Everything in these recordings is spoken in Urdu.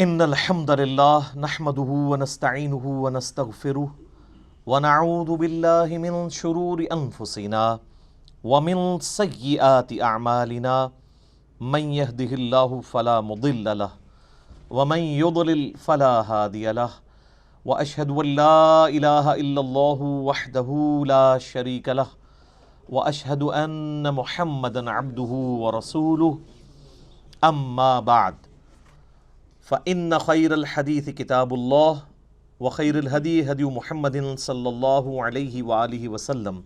ان الحمد للہ نحمده ونستعینه ونستغفره ونعوذ باللہ من شرور انفسنا ومن سیئات اعمالنا من يهده الله فلا مضل له ومن يضلل فلا هادي له واشهد ان لا اله الا الله وحده لا شريك له واشهد ان محمدا عبده ورسوله اما بعد فإن خير الحديث كتاب الله وخير الهدي هدي محمد صلى الله عليه وآله وسلم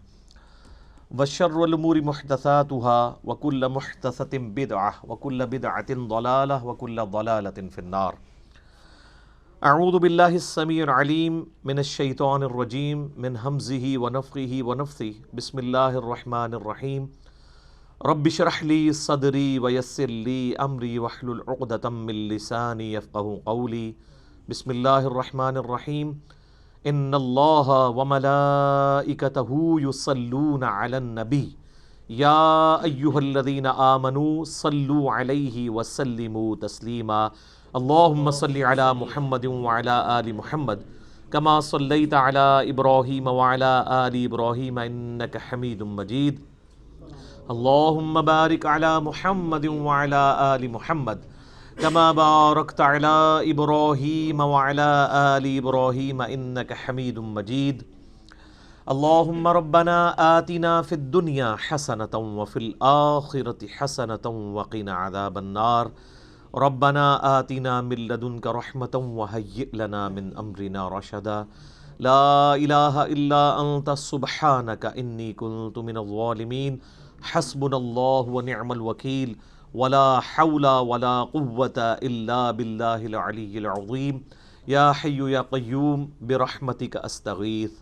وشر الأمور محدثاتها وكل محدثة بدعة وكل بدعة ضلالة وكل ضلالة في النار. أعوذ بالله السميع العليم من الشيطان الرجيم من همزه ونفخه ونفثه. بسم الله الرحمن الرحيم. رب اشرح لي صدري ويسر لي امري واحلل عقدة من لساني يفقهوا قولي. بسم الله الرحمن الرحيم. ان الله وملائكته يصلون على النبي يا ايها الذين آمنوا صلوا عليه وسلموا تسليما. اللهم صل على محمد وعلى آل محمد كما صليت على إبراهيم وعلى آل إبراهيم إنك حميد مجيد. اللهم بارك على محمد وعلى آل محمد كما باركت على إبراهيم وعلى آل إبراهيم إنك حميد مجيد. اللهم ربنا آتنا في الدنيا حسنة وفي الآخرة حسنة وقنا عذاب النار. ربنا آتنا من لدنك رحمة وهيئ لنا من أمرنا رشدا. لا إله إلا أنت سبحانك إني كنت من الظالمين. حسبنا اللہ ونعم الوکیل ولا حول ولا قوة الا باللہ العلی العظیم. یا حی یا قیوم برحمتک استغیث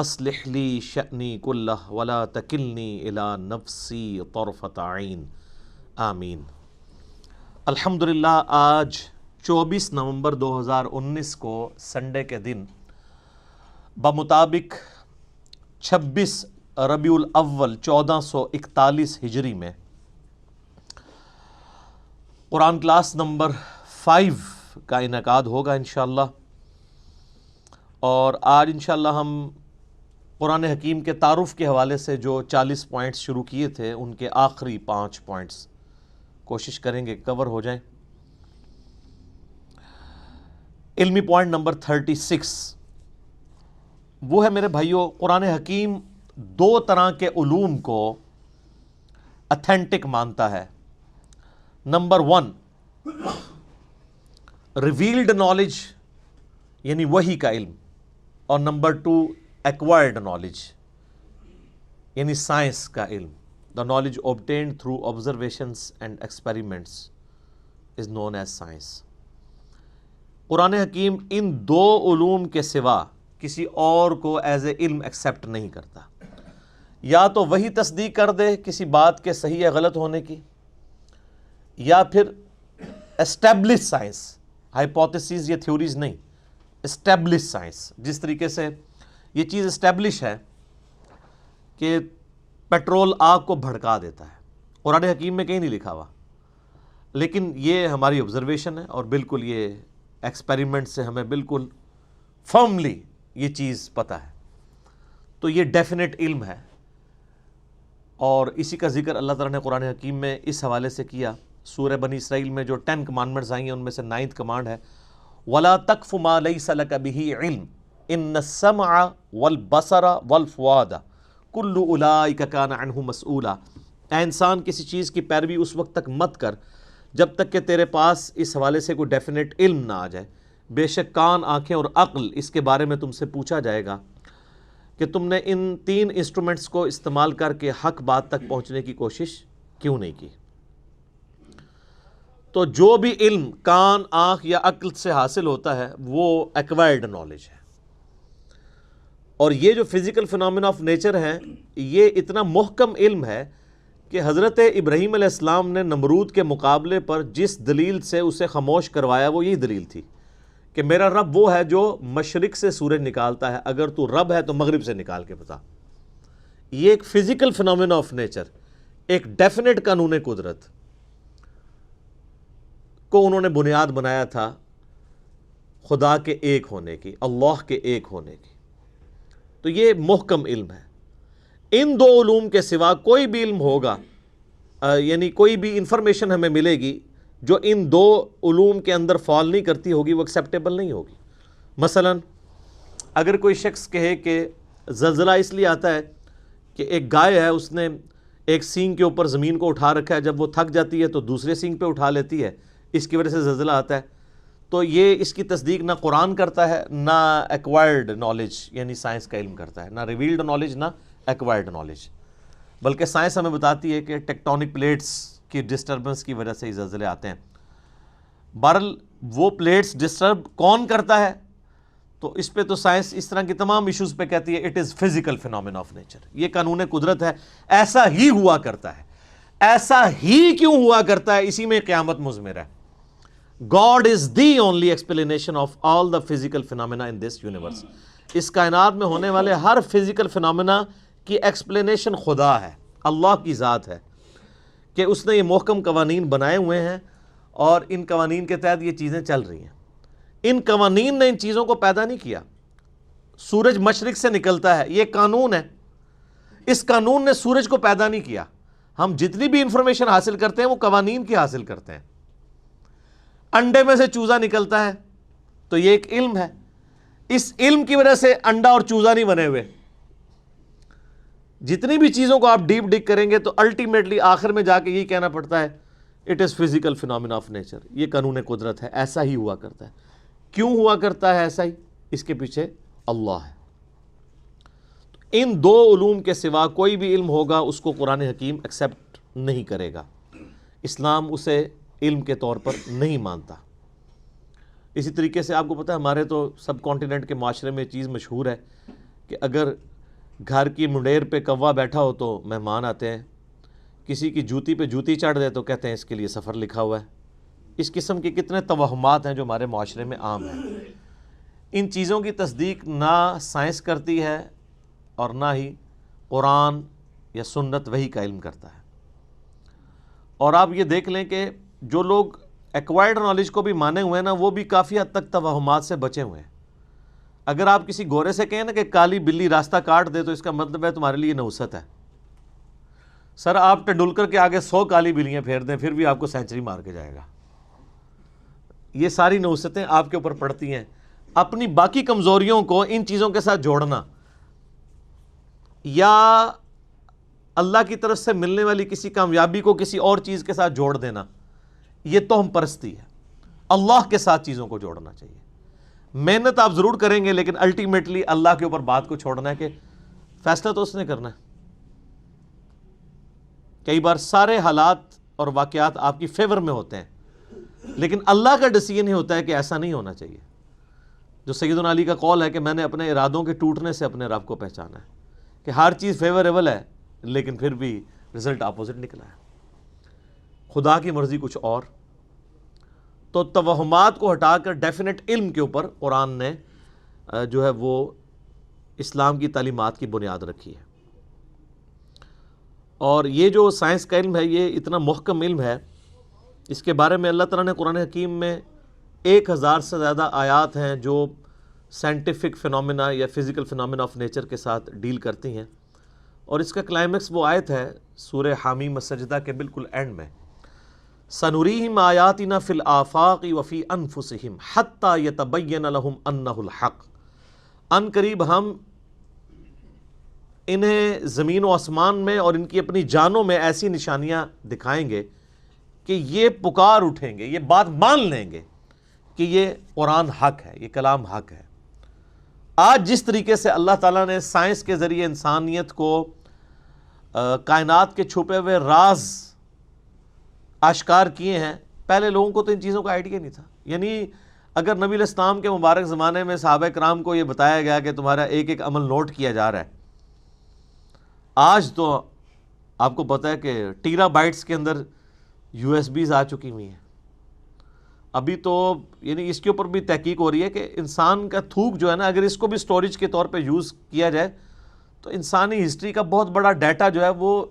اصلح لی شأنی کلہ ولا تکلنی الی نفسی طرفۃ عین. آمین. الحمدللہ آج 24 نومبر 2019 کو سنڈے کے دن بمطابق 26 ربیع الاول 1441 ہجری میں قرآن کلاس نمبر 5 کا انعقاد ہوگا انشاءاللہ. اور آج انشاءاللہ ہم قرآن حکیم کے تعارف کے حوالے سے جو 40 پوائنٹس شروع کیے تھے ان کے آخری 5 پوائنٹس کوشش کریں گے کور ہو جائیں. علمی پوائنٹ نمبر 36 وہ ہے میرے بھائیوں، قرآن حکیم 2 طرح کے علوم کو اتھینٹک مانتا ہے. نمبر 1 ریویلڈ نالج یعنی وحی کا علم، اور نمبر 2 ایکوائرڈ نالج یعنی سائنس کا علم. The knowledge obtained through observations and experiments is known as science. قرآن حکیم ان 2 علوم کے سوا کسی اور کو ایز اے علم ایکسیپٹ نہیں کرتا. یا تو وہی تصدیق کر دے کسی بات کے صحیح یا غلط ہونے کی، یا پھر اسٹیبلش سائنس، ہائپوتھیسز یا تھیوریز نہیں، اسٹیبلش سائنس. جس طریقے سے یہ چیز اسٹیبلش ہے کہ پیٹرول آگ کو بھڑکا دیتا ہے، قرآن حکیم میں کہیں نہیں لکھا ہوا، لیکن یہ ہماری آبزرویشن ہے اور بالکل یہ ایکسپیریمنٹ سے ہمیں بالکل فرملی یہ چیز پتہ ہے. تو یہ ڈیفینیٹ علم ہے، اور اسی کا ذکر اللہ تعالیٰ نے قرآن حکیم میں اس حوالے سے کیا. سورہ بنی اسرائیل میں جو 10 کمانڈمنٹس آئی ہیں ان میں سے 9th کمانڈ ہے وَلَا تَقْفُ مَا لَيْسَ لَكَ بِهِ عِلْمٌ إِنَّ السَّمْعَ وَالْبَصَرَ وَالْفُؤَادَ كُلُّ أُولَٰئِكَ كَانَ عَنْهُ مَسْئُولًا. اے انسان کسی چیز کی پیروی اس وقت تک مت کر جب تک کہ تیرے پاس اس حوالے سے کوئی ڈیفینیٹ علم نہ آ جائے. بے شک کان، آنکھیں اور عقل اس کے بارے میں تم سے پوچھا جائے گا کہ تم نے ان 3 انسٹرومنٹس کو استعمال کر کے حق بات تک پہنچنے کی کوشش کیوں نہیں کی. تو جو بھی علم کان، آنکھ یا عقل سے حاصل ہوتا ہے وہ ایکوائرڈ نالج ہے. اور یہ جو فزیکل فنامنا آف نیچر ہیں یہ اتنا محکم علم ہے کہ حضرت ابراہیم علیہ السلام نے نمرود کے مقابلے پر جس دلیل سے اسے خاموش کروایا وہ یہی دلیل تھی کہ میرا رب وہ ہے جو مشرق سے سورج نکالتا ہے، اگر تو رب ہے تو مغرب سے نکال کے بتا. یہ ایک فزیکل فنامنا آف نیچر، ایک ڈیفینیٹ قانون قدرت کو انہوں نے بنیاد بنایا تھا خدا کے ایک ہونے کی، اللہ کے ایک ہونے کی۔ تو یہ محکم علم ہے۔ ان دو علوم کے سوا کوئی بھی علم ہوگا، یعنی کوئی بھی انفارمیشن ہمیں ملے گی جو ان دو علوم کے اندر فال نہیں کرتی ہوگی، وہ ایکسیپٹیبل نہیں ہوگی۔ مثلا اگر کوئی شخص کہے کہ زلزلہ اس لیے آتا ہے کہ ایک گائے ہے، اس نے ایک سینگ کے اوپر زمین کو اٹھا رکھا ہے، جب وہ تھک جاتی ہے تو دوسرے سینگ پہ اٹھا لیتی ہے، اس کی وجہ سے زلزلہ آتا ہے، تو یہ اس کی تصدیق نہ قرآن کرتا ہے، نہ ایکوائرڈ نالج یعنی سائنس کا علم کرتا ہے، نہ ریویلڈ نالج نہ ایکوائرڈ نالج، بلکہ سائنس ہمیں بتاتی ہے کہ ٹیکٹونک پلیٹس کی ڈسٹربنس کی وجہ سے یہ زلزلے آتے ہیں۔ بہرحال وہ پلیٹس ڈسٹرب کون کرتا ہے، تو اس پہ تو سائنس اس طرح کی تمام ایشوز پہ کہتی ہے it is physical phenomena of nature, یہ قانون قدرت ہے، ایسا ہی ہوا کرتا ہے۔ ایسا ہی کیوں ہوا کرتا ہے، اسی میں قیامت مضمر ہے۔ God is the only explanation of all the physical phenomena in this universe۔ اس کائنات میں ہونے والے ہر فزیکل فینومینا کی ایکسپلینیشن خدا ہے، اللہ کی ذات ہے، کہ اس نے یہ محکم قوانین بنائے ہوئے ہیں اور ان قوانین کے تحت یہ چیزیں چل رہی ہیں۔ ان قوانین نے ان چیزوں کو پیدا نہیں کیا۔ سورج مشرق سے نکلتا ہے، یہ قانون ہے، اس قانون نے سورج کو پیدا نہیں کیا۔ ہم جتنی بھی انفارمیشن حاصل کرتے ہیں وہ قوانین کی حاصل کرتے ہیں۔ انڈے میں سے چوزا نکلتا ہے تو یہ ایک علم ہے، اس علم کی وجہ سے انڈا اور چوزا نہیں بنے ہوئے۔ جتنی بھی چیزوں کو آپ ڈیپ ڈگ کریں گے تو الٹیمیٹلی آخر میں جا کے یہی کہنا پڑتا ہے it is physical phenomena of nature, یہ قانون قدرت ہے، ایسا ہی ہوا کرتا ہے۔ کیوں ہوا کرتا ہے ایسا ہی، اس کے پیچھے اللہ ہے۔ ان دو علوم کے سوا کوئی بھی علم ہوگا اس کو قرآن حکیم ایکسیپٹ نہیں کرے گا، اسلام اسے علم کے طور پر نہیں مانتا۔ اسی طریقے سے آپ کو پتہ ہے ہمارے تو سب کانٹیننٹ کے معاشرے میں چیز مشہور ہے کہ اگر گھر کی منڈیر پہ کوا بیٹھا ہو تو مہمان آتے ہیں، کسی کی جوتی پہ جوتی چڑھ دے تو کہتے ہیں اس کے لیے سفر لکھا ہوا ہے۔ اس قسم کے کتنے توہمات ہیں جو ہمارے معاشرے میں عام ہیں۔ ان چیزوں کی تصدیق نہ سائنس کرتی ہے اور نہ ہی قرآن یا سنت وحی کا علم کرتا ہے۔ اور آپ یہ دیکھ لیں کہ جو لوگ ایکوائرڈ نالج کو بھی مانے ہوئے ہیں نا، وہ بھی کافی حد تک توہمات سے بچے ہوئے ہیں۔ اگر آپ کسی گورے سے کہیں نا کہ کالی بلی راستہ کاٹ دے تو اس کا مطلب ہے تمہارے لیے نوست ہے۔ سر آپ ٹنڈولکر کے آگے 100 کالی بلیاں پھیر دیں پھر بھی آپ کو سینچری مار کے جائے گا۔ یہ ساری نوستیں آپ کے اوپر پڑتی ہیں۔ اپنی باقی کمزوریوں کو ان چیزوں کے ساتھ جوڑنا یا اللہ کی طرف سے ملنے والی کسی کامیابی کو کسی اور چیز کے ساتھ جوڑ دینا، یہ توہم پرستی ہے۔ اللہ کے ساتھ چیزوں کو جوڑنا چاہیے۔ محنت آپ ضرور کریں گے لیکن الٹیمیٹلی اللہ کے اوپر بات کو چھوڑنا ہے کہ فیصلہ تو اس نے کرنا ہے۔ کئی بار سارے حالات اور واقعات آپ کی فیور میں ہوتے ہیں لیکن اللہ کا ڈیسیژن ہی ہوتا ہے کہ ایسا نہیں ہونا چاہیے۔ جو سیدنا علی کا قول ہے کہ میں نے اپنے ارادوں کے ٹوٹنے سے اپنے رب کو پہچانا ہے، کہ ہر چیز فیوریبل ہے لیکن پھر بھی رزلٹ اپوزٹ نکلا ہے، خدا کی مرضی کچھ اور۔ تو توہمات کو ہٹا کر ڈیفینٹ علم کے اوپر قرآن نے جو ہے وہ اسلام کی تعلیمات کی بنیاد رکھی ہے۔ اور یہ جو سائنس کا علم ہے یہ اتنا محکم علم ہے، اس کے بارے میں اللہ تعالیٰ نے قرآن حکیم میں 1000 سے زیادہ آیات ہیں جو سائنٹیفک فینومینا یا فزیکل فینومینا آف نیچر کے ساتھ ڈیل کرتی ہیں۔ اور اس کا کلائمیکس وہ آیت ہے سورہ حامیم السجدہ کے بالکل اینڈ میں، سنریہم آیاتنا فی الآفاق وفی انفسہم حتی یتبین لہم انہ الحق۔ ان قریب ہم انہیں زمین و آسمان میں اور ان کی اپنی جانوں میں ایسی نشانیاں دکھائیں گے کہ یہ پکار اٹھیں گے، یہ بات مان لیں گے کہ یہ قرآن حق ہے، یہ کلام حق ہے۔ آج جس طریقے سے اللہ تعالیٰ نے سائنس کے ذریعے انسانیت کو کائنات کے چھپے ہوئے راز آشکار کیے ہیں، پہلے لوگوں کو تو ان چیزوں کا آئیڈیا نہیں تھا۔ یعنی اگر نبی علیہ السلام کے مبارک زمانے میں صحابہ کرام کو یہ بتایا گیا کہ تمہارا ایک ایک عمل نوٹ کیا جا رہا ہے، آج تو آپ کو پتہ ہے کہ ٹیرا بائٹس کے اندر USB آ چکی ہوئی ہیں۔ ابھی تو یعنی اس کے اوپر بھی تحقیق ہو رہی ہے کہ انسان کا تھوک جو ہے نا، اگر اس کو بھی سٹوریج کے طور پہ یوز کیا جائے تو انسانی ہسٹری کا بہت بڑا ڈیٹا جو ہے وہ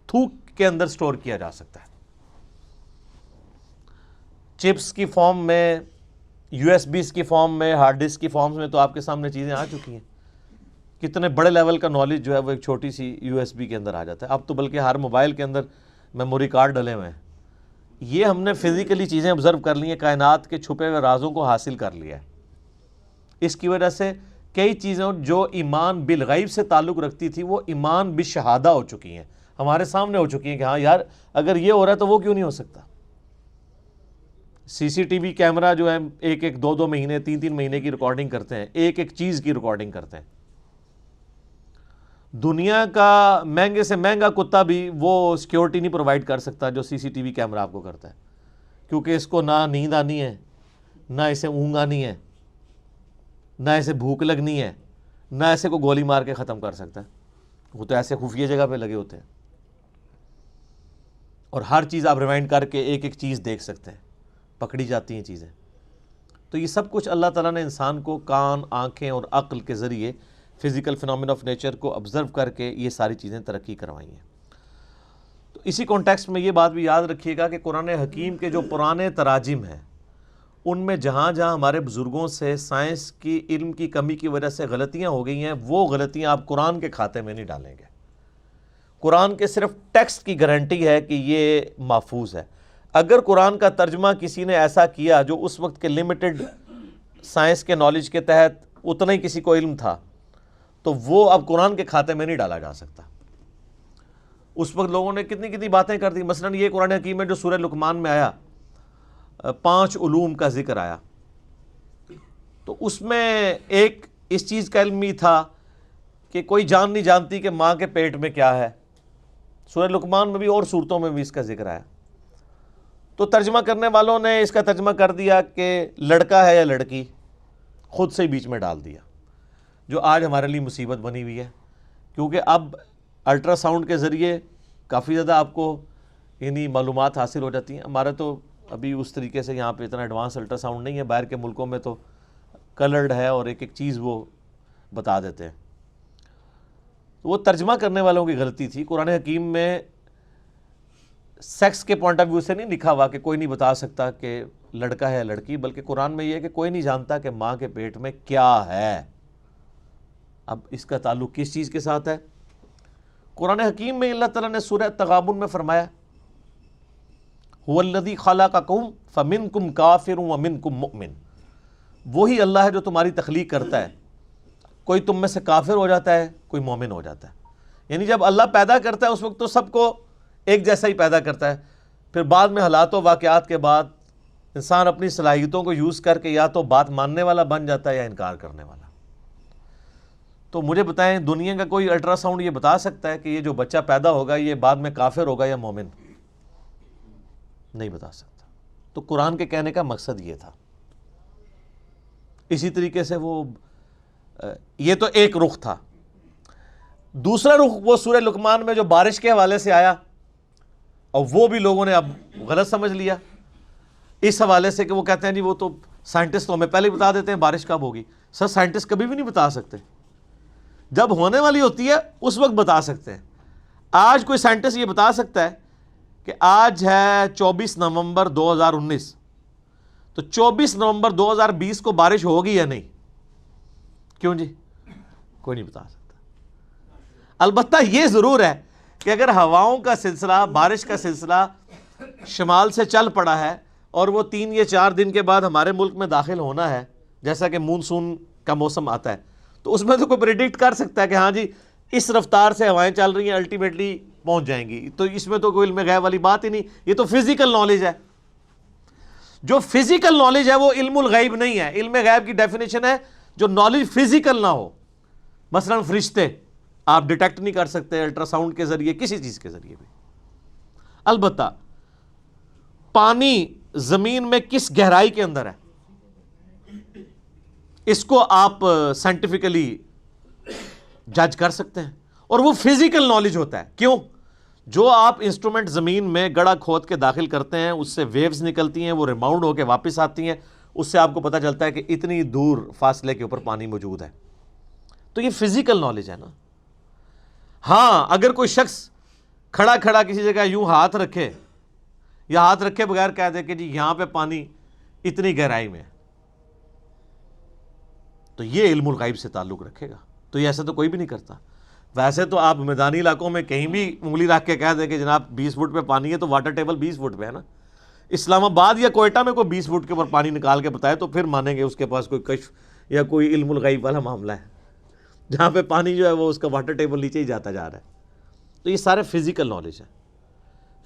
تھوک کے اندر سٹور کیا جا سکتا ہے، چپس کی فارم میں USB کی فارم میں، ہارڈ ڈسک کی فارمز میں تو آپ کے سامنے چیزیں آ چکی ہیں. کتنے بڑے لیول کا نالج جو ہے وہ ایک چھوٹی سی USB کے اندر آ جاتا ہے. اب تو بلکہ ہر موبائل کے اندر میموری کارڈ ڈلے ہوئے ہیں. یہ ہم نے فزیکلی چیزیں آبزرو کر لی ہیں، کائنات کے چھپے ہوئے رازوں کو حاصل کر لیا ہے. اس کی وجہ سے کئی چیزیں جو ایمان بالغیب سے تعلق رکھتی تھی وہ ایمان بالشہادہ ہو چکی ہیں، ہمارے سامنے ہو چکی ہیں کہ ہاں یار اگر یہ ہو رہا ہے تو وہ کیوں نہیں ہو سکتا. CCTV کیمرہ جو ہے ایک ایک 2 مہینے 3 مہینے کی ریکارڈنگ کرتے ہیں، ایک ایک چیز کی ریکارڈنگ کرتے ہیں. دنیا کا مہنگے سے مہنگا کتا بھی وہ سیکیورٹی نہیں پرووائڈ کر سکتا جو CCTV کیمرہ آپ کو کرتا ہے، کیونکہ اس کو نہ نیند آنی ہے، نہ اسے اونگ آنی ہے، نہ اسے بھوک لگنی ہے، نہ ایسے کو گولی مار کے ختم کر سکتا ہے. وہ تو ایسے خفیہ جگہ پہ لگے ہوتے ہیں اور ہر چیز آپ ریوائنڈ کر کے ایک ایک چیز دیکھ سکتے ہیں، پکڑی جاتی ہیں چیزیں. تو یہ سب کچھ اللہ تعالیٰ نے انسان کو کان، آنکھیں اور عقل کے ذریعے فزیکل فینومین آف نیچر کو آبزرو کر کے یہ ساری چیزیں ترقی کروائی ہیں. تو اسی کانٹیکسٹ میں یہ بات بھی یاد رکھیے گا کہ قرآن حکیم کے جو پرانے تراجم ہیں ان میں جہاں جہاں ہمارے بزرگوں سے سائنس کی علم کی کمی کی وجہ سے غلطیاں ہو گئی ہیں، وہ غلطیاں آپ قرآن کے کھاتے میں نہیں ڈالیں گے. قرآن کے صرف ٹیکسٹ کی گارنٹی ہے کہ یہ محفوظ ہے. اگر قرآن کا ترجمہ کسی نے ایسا کیا جو اس وقت کے لمیٹڈ سائنس کے نالج کے تحت اتنا ہی کسی کو علم تھا، تو وہ اب قرآن کے کھاتے میں نہیں ڈالا جا سکتا. اس وقت لوگوں نے کتنی باتیں کر دی. مثلا یہ قرآن حکیم میں جو سورہ لقمان میں آیا 5 علوم کا ذکر آیا، تو اس میں ایک اس چیز کا علم بھی تھا کہ کوئی جان نہیں جانتی کہ ماں کے پیٹ میں کیا ہے. سورہ لقمان میں بھی اور صورتوں میں بھی اس کا ذکر آیا. تو ترجمہ کرنے والوں نے اس کا ترجمہ کر دیا کہ لڑکا ہے یا لڑکی، خود سے ہی بیچ میں ڈال دیا، جو آج ہمارے لیے مصیبت بنی ہوئی ہے. کیونکہ اب الٹرا ساؤنڈ کے ذریعے کافی زیادہ آپ کو یعنی معلومات حاصل ہو جاتی ہیں. ہمارے تو ابھی اس طریقے سے یہاں پہ اتنا ایڈوانس الٹرا ساؤنڈ نہیں ہے، باہر کے ملکوں میں تو کلرڈ ہے اور ایک ایک چیز وہ بتا دیتے ہیں. وہ ترجمہ کرنے والوں کی غلطی تھی. قرآن حکیم میں سیکس کے پوائنٹ آف ویو سے نہیں لکھا ہوا کہ کوئی نہیں بتا سکتا کہ لڑکا ہے یا لڑکی، بلکہ قرآن میں یہ ہے کہ کوئی نہیں جانتا کہ ماں کے پیٹ میں کیا ہے. اب اس کا تعلق کس چیز کے ساتھ ہے؟ قرآن حکیم میں اللہ تعالیٰ نے سورہ تغابن میں فرمایا هُوَ الَّذِي خَلَقَكُمْ فَمِنْكُمْ كَافِرٌ وَمِنْكُمْ مُؤْمِنٌ. وہی اللہ ہے جو تمہاری تخلیق کرتا ہے، کوئی تم میں سے کافر ہو جاتا ہے، کوئی مومن ہو جاتا ہے. یعنی جب اللہ پیدا کرتا ہے اس وقت تو سب کو ایک جیسا ہی پیدا کرتا ہے. پھر بعد میں حالات و واقعات کے بعد انسان اپنی صلاحیتوں کو یوز کر کے یا تو بات ماننے والا بن جاتا ہے یا انکار کرنے والا. تو مجھے بتائیں دنیا کا کوئی الٹرا ساؤنڈ یہ بتا سکتا ہے کہ یہ جو بچہ پیدا ہوگا یہ بعد میں کافر ہوگا یا مومن؟ نہیں بتا سکتا. تو قرآن کے کہنے کا مقصد یہ تھا. اسی طریقے سے یہ تو ایک رخ تھا. دوسرا رخ وہ سورہ لقمان میں جو بارش کے حوالے سے آیا، اور وہ بھی لوگوں نے اب غلط سمجھ لیا اس حوالے سے کہ وہ کہتے ہیں جی وہ تو سائنٹسٹ تو ہمیں پہلے ہی بتا دیتے ہیں بارش کب ہوگی. سر سائنٹسٹ کبھی بھی نہیں بتا سکتے، جب ہونے والی ہوتی ہے اس وقت بتا سکتے ہیں. آج کوئی سائنٹسٹ یہ بتا سکتا ہے کہ آج ہے 24 نومبر 2019، تو 24 نومبر 2020 کو بارش ہوگی یا نہیں؟ کیوں جی؟ کوئی نہیں بتا سکتا. البتہ یہ ضرور ہے کہ اگر ہواؤں کا سلسلہ، بارش کا سلسلہ شمال سے چل پڑا ہے اور وہ 3 یا 4 دن کے بعد ہمارے ملک میں داخل ہونا ہے، جیسا کہ مونسون کا موسم آتا ہے، تو اس میں تو کوئی پریڈکٹ کر سکتا ہے کہ ہاں جی اس رفتار سے ہوائیں چل رہی ہیں، الٹیمیٹلی پہنچ جائیں گی. تو اس میں تو کوئی علم غیب والی بات ہی نہیں. یہ تو فزیکل نالج ہے. جو فزیکل نالج ہے وہ علم الغیب نہیں ہے. علم غیب کی ڈیفینیشن ہے جو نالج فزیکل نہ ہو. مثلا فرشتے آپ ڈیٹیکٹ نہیں کر سکتے الٹرا ساؤنڈ کے ذریعے، کسی چیز کے ذریعے بھی. البتہ پانی زمین میں کس گہرائی کے اندر ہے اس کو آپ سائنٹیفکلی جج کر سکتے ہیں، اور وہ فزیکل نالج ہوتا ہے. کیوں؟ جو آپ انسٹرومنٹ زمین میں گڑھا کھود کے داخل کرتے ہیں اس سے ویوز نکلتی ہیں، وہ ریباؤنڈ ہو کے واپس آتی ہیں، اس سے آپ کو پتہ چلتا ہے کہ اتنی دور فاصلے کے اوپر پانی موجود ہے. تو یہ فزیکل نالج ہے نا. ہاں اگر کوئی شخص کھڑا کھڑا کسی جگہ یوں ہاتھ رکھے یا ہاتھ رکھے بغیر کہہ دے کہ جی یہاں پہ پانی اتنی گہرائی میں ہے، تو یہ علم الغیب سے تعلق رکھے گا. تو یہ ایسا تو کوئی بھی نہیں کرتا. ویسے تو آپ میدانی علاقوں میں کہیں بھی انگلی رکھ کے کہہ دیں کہ جناب 20 فٹ پہ پانی ہے تو واٹر ٹیبل 20 فٹ پہ ہے نا. اسلام آباد یا کوئٹہ میں کوئی 20 فٹ کے اوپر پانی نکال کے بتائے تو پھر مانیں گے اس کے پاس کوئی کشف یا کوئی علم الغیب والا معاملہ ہے, جہاں پہ پانی جو ہے وہ اس کا واٹر ٹیبل نیچے ہی جاتا جا رہا ہے. تو یہ سارے فزیکل نالج ہے.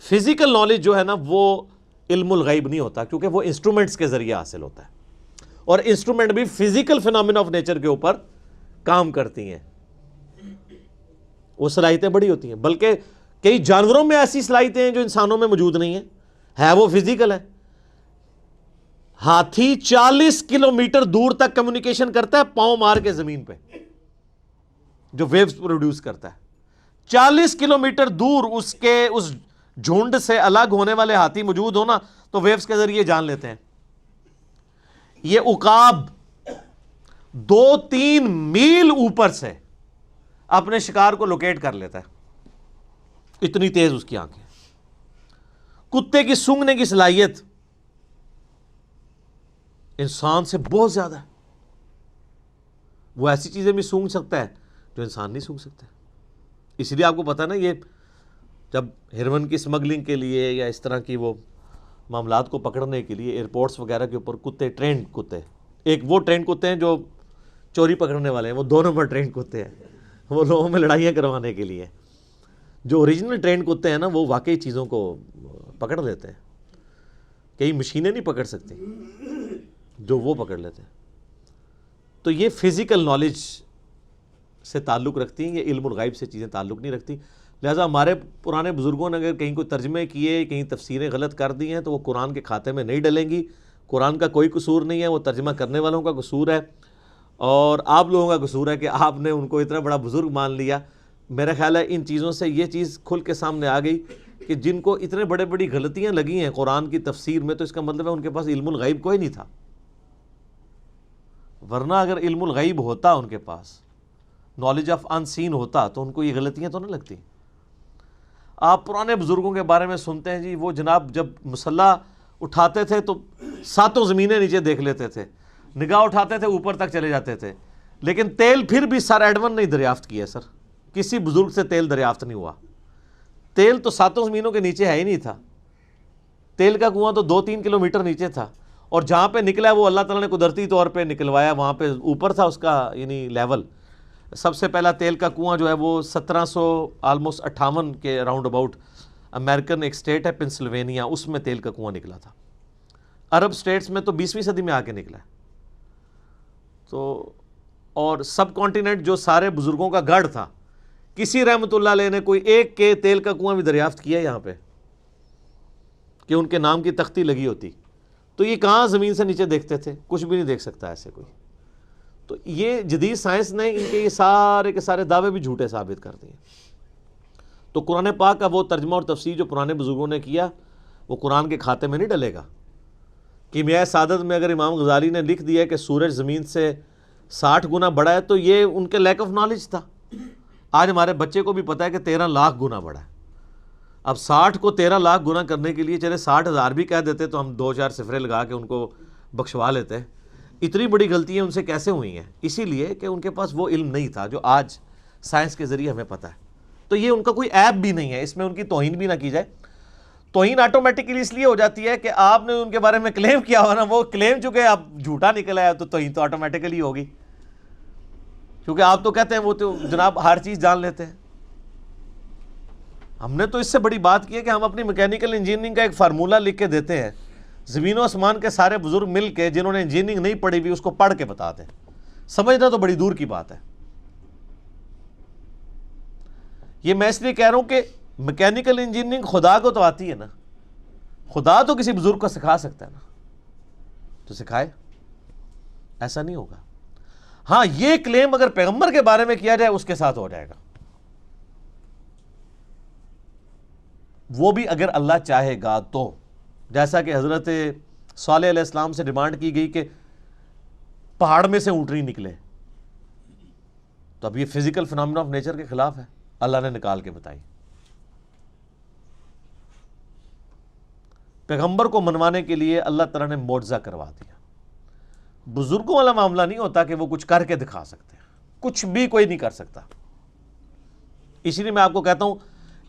فزیکل نالج جو ہے نا وہ علم الغیب نہیں ہوتا, کیونکہ وہ انسٹرومنٹس کے ذریعے حاصل ہوتا ہے, اور انسٹرومنٹ بھی فزیکل فینومینا آف نیچر کے اوپر کام کرتی ہیں. وہ صلاحیتیں بڑی ہوتی ہیں, بلکہ کئی جانوروں میں ایسی صلاحیتیں ہیں جو انسانوں میں موجود نہیں ہیں, ہے وہ فزیکل ہے. ہاتھی 40 کلومیٹر دور تک کمیونیکیشن کرتا ہے پاؤں مار کے زمین پہ, جو ویوز پروڈیوس کرتا ہے. 40 کلومیٹر دور اس جھنڈ سے الگ ہونے والے ہاتھی موجود ہونا تو ویوز کے ذریعے جان لیتے ہیں. یہ عقاب 2-3 میل اوپر سے اپنے شکار کو لوکیٹ کر لیتا ہے, اتنی تیز اس کی آنکھیں. کتے کی سونگھنے کی صلاحیت انسان سے بہت زیادہ ہے. وہ ایسی چیزیں بھی سونگھ سکتا ہے جو انسان نہیں سونگھ سکتا. اس لیے آپ کو پتا ہے نا, یہ جب ہیروئن کی سمگلنگ کے لیے یا اس طرح کی وہ معاملات کو پکڑنے کے لیے ایئرپورٹس وغیرہ کے اوپر کتے, ٹرینڈ کتے, ایک وہ ٹرینڈ کتے ہیں جو چوری پکڑنے والے ہیں, وہ 2 نمبر ٹرینڈ کتے ہیں, وہ لوگوں میں لڑائیاں کروانے کے لیے. جو اوریجنل ٹرینڈ کتے ہیں نا وہ واقعی چیزوں کو پکڑ لیتے ہیں, کئی مشینیں نہیں پکڑ سکتی جو وہ پکڑ لیتے ہیں. تو یہ فزیکل نالج سے تعلق رکھتی ہیں, یہ علم الغیب سے چیزیں تعلق نہیں رکھتی. لہٰذا ہمارے پرانے بزرگوں نے اگر کہیں کوئی ترجمے کیے, کہیں تفسیریں غلط کر دی ہیں تو وہ قرآن کے کھاتے میں نہیں ڈلیں گی. قرآن کا کوئی قصور نہیں ہے, وہ ترجمہ کرنے والوں کا قصور ہے, اور آپ لوگوں کا قصور ہے کہ آپ نے ان کو اتنا بڑا بزرگ مان لیا. میرا خیال ہے ان چیزوں سے یہ چیز کھل کے سامنے آ گئی کہ جن کو اتنے بڑی غلطیاں لگی ہیں قرآن کی تفسیر میں, تو اس کا مطلب ہے ان کے پاس علم الغیب کوئی نہیں تھا. ورنہ اگر علم الغیب ہوتا, ان کے پاس نالج آف ان سین ہوتا, تو ان کو یہ غلطیاں تو نہ لگتی. آپ پرانے بزرگوں کے بارے میں سنتے ہیں جی, وہ جناب جب مسلح اٹھاتے تھے تو 7 زمینیں نیچے دیکھ لیتے تھے, نگاہ اٹھاتے تھے اوپر تک چلے جاتے تھے, لیکن تیل پھر بھی سر ایڈون نہیں دریافت کیا. سر کسی بزرگ سے تیل دریافت نہیں ہوا. تیل تو 7 زمینوں کے نیچے ہے ہی نہیں تھا. تیل کا کنواں تو 2-3 کلومیٹر نیچے تھا, اور جہاں پہ نکلا وہ اللہ تعالیٰ نے قدرتی طور پہ نکلوایا, وہاں پہ اوپر تھا اس کا یعنی لیول. سب سے پہلا تیل کا کنواں جو ہے وہ 1758 کے راؤنڈ اباؤٹ امریکن ایک اسٹیٹ ہے پنسلوینیا, اس میں تیل کا کنواں نکلا تھا. عرب اسٹیٹس میں تو 20ویں صدی میں آ کے نکلا ہے. تو اور سب کانٹیننٹ جو سارے بزرگوں کا گڑھ تھا, کسی رحمت اللہ علیہ نے کوئی ایک کے تیل کا کنواں بھی دریافت کیا یہاں پہ کہ ان کے نام کی تختی لگی ہوتی. تو یہ کہاں زمین سے نیچے دیکھتے تھے, کچھ بھی نہیں دیکھ سکتا ایسے کوئی. تو یہ جدید سائنس نے ان کے یہ سارے کے سارے دعوے بھی جھوٹے ثابت کر دیے. تو قرآن پاک کا وہ ترجمہ اور تفسیر جو پرانے بزرگوں نے کیا وہ قرآن کے کھاتے میں نہیں ڈلے گا. کیمیائے سعادت میں اگر امام غزالی نے لکھ دیا کہ سورج زمین سے 60 گنا بڑا ہے, تو یہ ان کے لیک آف نالج تھا. آج ہمارے بچے کو بھی پتا ہے کہ 13 لاکھ گنا بڑا ہے. اب 60 کو 13 لاکھ گنا کرنے کے لیے چلے 60,000 بھی کہہ دیتے تو ہم 2-4 صفرے لگا کے ان کو بخشوا لیتے. اتنی بڑی غلطیاں ان سے کیسے ہوئی ہیں؟ اسی لیے کہ ان کے پاس وہ علم نہیں تھا جو آج سائنس کے ذریعے ہمیں پتہ ہے. تو یہ ان کا کوئی عیب بھی نہیں ہے, اس میں ان کی توہین بھی نہ کی جائے. توہین آٹومیٹکلی اس لیے ہو جاتی ہے کہ آپ نے ان کے بارے میں کلیم کیا ہوا نا, وہ کلیم چکے اب جھوٹا نکلا ہے, تو توہین تو آٹومیٹکلی ہوگی, کیونکہ آپ تو کہتے ہیں وہ تو جناب ہر چیز جان لیتے ہیں. ہم نے تو اس سے بڑی بات کی ہے کہ ہم اپنی میکینیکل انجینئرنگ کا ایک فارمولہ لکھ کے دیتے ہیں, زمین و آسمان کے سارے بزرگ مل کے جنہوں نے انجینئرنگ نہیں پڑھی ہوئی اس کو پڑھ کے بتاتے ہیں. سمجھنا تو بڑی دور کی بات ہے. یہ میں اس لیے کہہ رہا ہوں کہ میکینیکل انجینئرنگ خدا کو تو آتی ہے نا, خدا تو کسی بزرگ کو سکھا سکتا ہے نا, تو سکھائے. ایسا نہیں ہوگا. ہاں یہ کلیم اگر پیغمبر کے بارے میں کیا جائے اس کے ساتھ ہو جائے گا, وہ بھی اگر اللہ چاہے گا تو. جیسا کہ حضرت صالح علیہ السلام سے ڈیمانڈ کی گئی کہ پہاڑ میں سے اونٹنی نکلے, تو اب یہ فزیکل فینومینا آف نیچر کے خلاف ہے, اللہ نے نکال کے بتائی. پیغمبر کو منوانے کے لیے اللہ تعالیٰ نے معجزہ کروا دیا. بزرگوں والا معاملہ نہیں ہوتا کہ وہ کچھ کر کے دکھا سکتے ہیں، کچھ بھی کوئی نہیں کر سکتا۔ اسی لیے میں آپ کو کہتا ہوں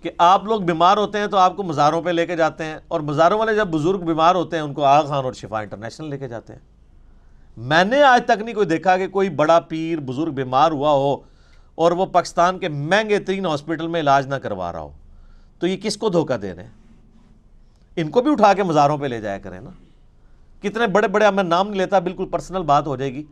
کہ آپ لوگ بیمار ہوتے ہیں تو آپ کو مزاروں پہ لے کے جاتے ہیں، اور مزاروں والے جب بزرگ بیمار ہوتے ہیں ان کو آغا خان اور شفا انٹرنیشنل لے کے جاتے ہیں۔ میں نے آج تک نہیں کوئی دیکھا کہ کوئی بڑا پیر بزرگ بیمار ہوا ہو اور وہ پاکستان کے مہنگے ترین ہاسپٹل میں علاج نہ کروا رہا ہو۔ تو یہ کس کو دھوکہ دے رہے ہیں؟ ان کو بھی اٹھا کے مزاروں پہ لے جایا کریں نا۔ کتنے بڑے بڑے، اب میں نام نہیں لیتا، بالکل پرسنل بات ہو جائے گی،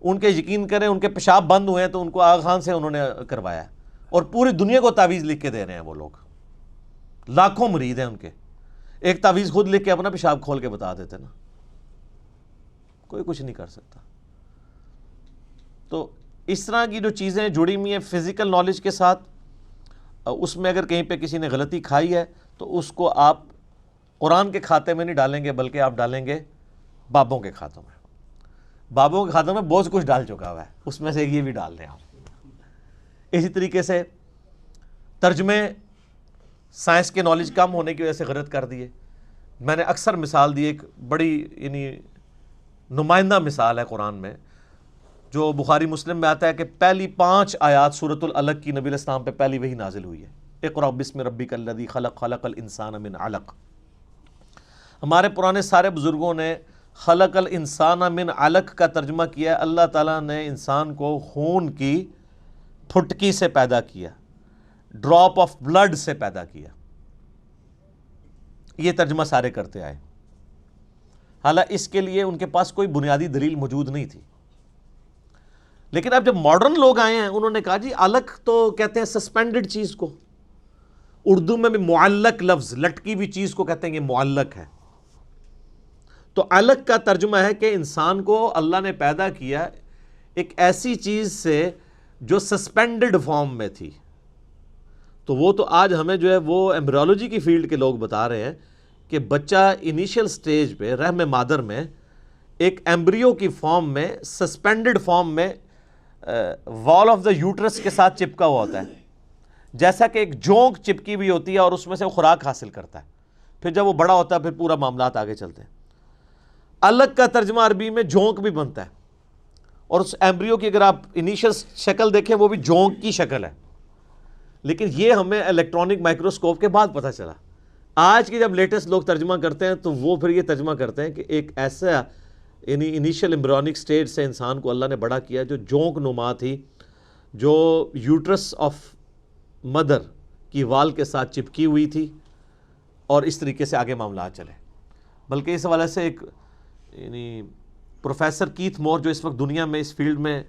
ان کے یقین کریں ان کے پیشاب بند ہوئے ہیں تو ان کو آغا خان سے انہوں نے کروایا ہے، اور پوری دنیا کو تعویذ لکھ کے دے رہے ہیں وہ لوگ۔ لاکھوں مرید ہیں ان کے، ایک تعویذ خود لکھ کے اپنا پیشاب کھول کے بتا دیتے نا، کوئی کچھ نہیں کر سکتا۔ تو اس طرح کی جو چیزیں جڑی ہوئی ہیں فزیکل نالج کے ساتھ، اس میں اگر کہیں پہ کسی نے غلطی کھائی ہے تو اس کو آپ قرآن کے کھاتے میں نہیں ڈالیں گے، بلکہ آپ ڈالیں گے بابوں کے کھاتوں میں۔ بابوں کے کھاتوں میں بہت کچھ ڈال چکا ہوا ہے، اس میں سے یہ بھی ڈال دیں آپ۔ اسی طریقے سے ترجمے سائنس کے نالج کم ہونے کی وجہ سے غلط کر دیے۔ میں نے اکثر مثال دی، ایک بڑی یعنی نمائندہ مثال ہے قرآن میں، جو بخاری مسلم میں آتا ہے کہ پہلی 5 آیات سورۃ العلق کی نبی علیہ السلام پہ پہلی وہی نازل ہوئی ہے، اقرأ بسم ربک الذی خلق، خلق الانسان من علق۔ ہمارے پرانے سارے بزرگوں نے خلق الانسان من علق کا ترجمہ کیا ہے، اللہ تعالیٰ نے انسان کو خون کی پھٹکی سے پیدا کیا، ڈراپ آف بلڈ سے پیدا کیا۔ یہ ترجمہ سارے کرتے آئے، حالانکہ اس کے لیے ان کے پاس کوئی بنیادی دلیل موجود نہیں تھی۔ لیکن اب جب ماڈرن لوگ آئے ہیں انہوں نے کہا جی علق تو کہتے ہیں سسپینڈڈ چیز کو، اردو میں بھی معلق لفظ، لٹکی ہوئی چیز کو کہتے ہیں کہ معلق ہے۔ تو علق کا ترجمہ ہے کہ انسان کو اللہ نے پیدا کیا ایک ایسی چیز سے جو سسپینڈڈ فارم میں تھی۔ تو وہ تو آج ہمیں جو ہے وہ ایمبریولوجی کی فیلڈ کے لوگ بتا رہے ہیں کہ بچہ انیشیل سٹیج پہ رحم مادر میں ایک ایمبریو کی فارم میں، سسپینڈڈ فارم میں، وال آف دا یوٹرس کے ساتھ چپکا ہوا ہوتا ہے، جیسا کہ ایک جونک چپکی ہوئی ہوتی ہے اور اس میں سے وہ خوراک حاصل کرتا ہے، پھر جب وہ بڑا ہوتا ہے پھر پورا معاملات آگے چلتے ہیں۔ علق کا ترجمہ عربی میں جونک بھی بنتا ہے، اور اس ایمبریو کی اگر آپ انیشیل شکل دیکھیں وہ بھی جونک کی شکل ہے، لیکن یہ ہمیں الیکٹرانک مائکروسکوپ کے بعد پتہ چلا۔ آج کے جب لیٹسٹ لوگ ترجمہ کرتے ہیں تو وہ پھر یہ ترجمہ کرتے ہیں کہ ایک ایسا یعنی انیشیل ایمبریونک سٹیج سے انسان کو اللہ نے بڑا کیا جو جونک نما تھی، جو یوٹرس آف مدر کی وال کے ساتھ چپکی ہوئی تھی، اور اس طریقے سے آگے معاملات چلے۔ بلکہ اس حوالے سے ایک یعنی پروفیسر کیتھ مور جو اس وقت دنیا میں اس فیلڈ میں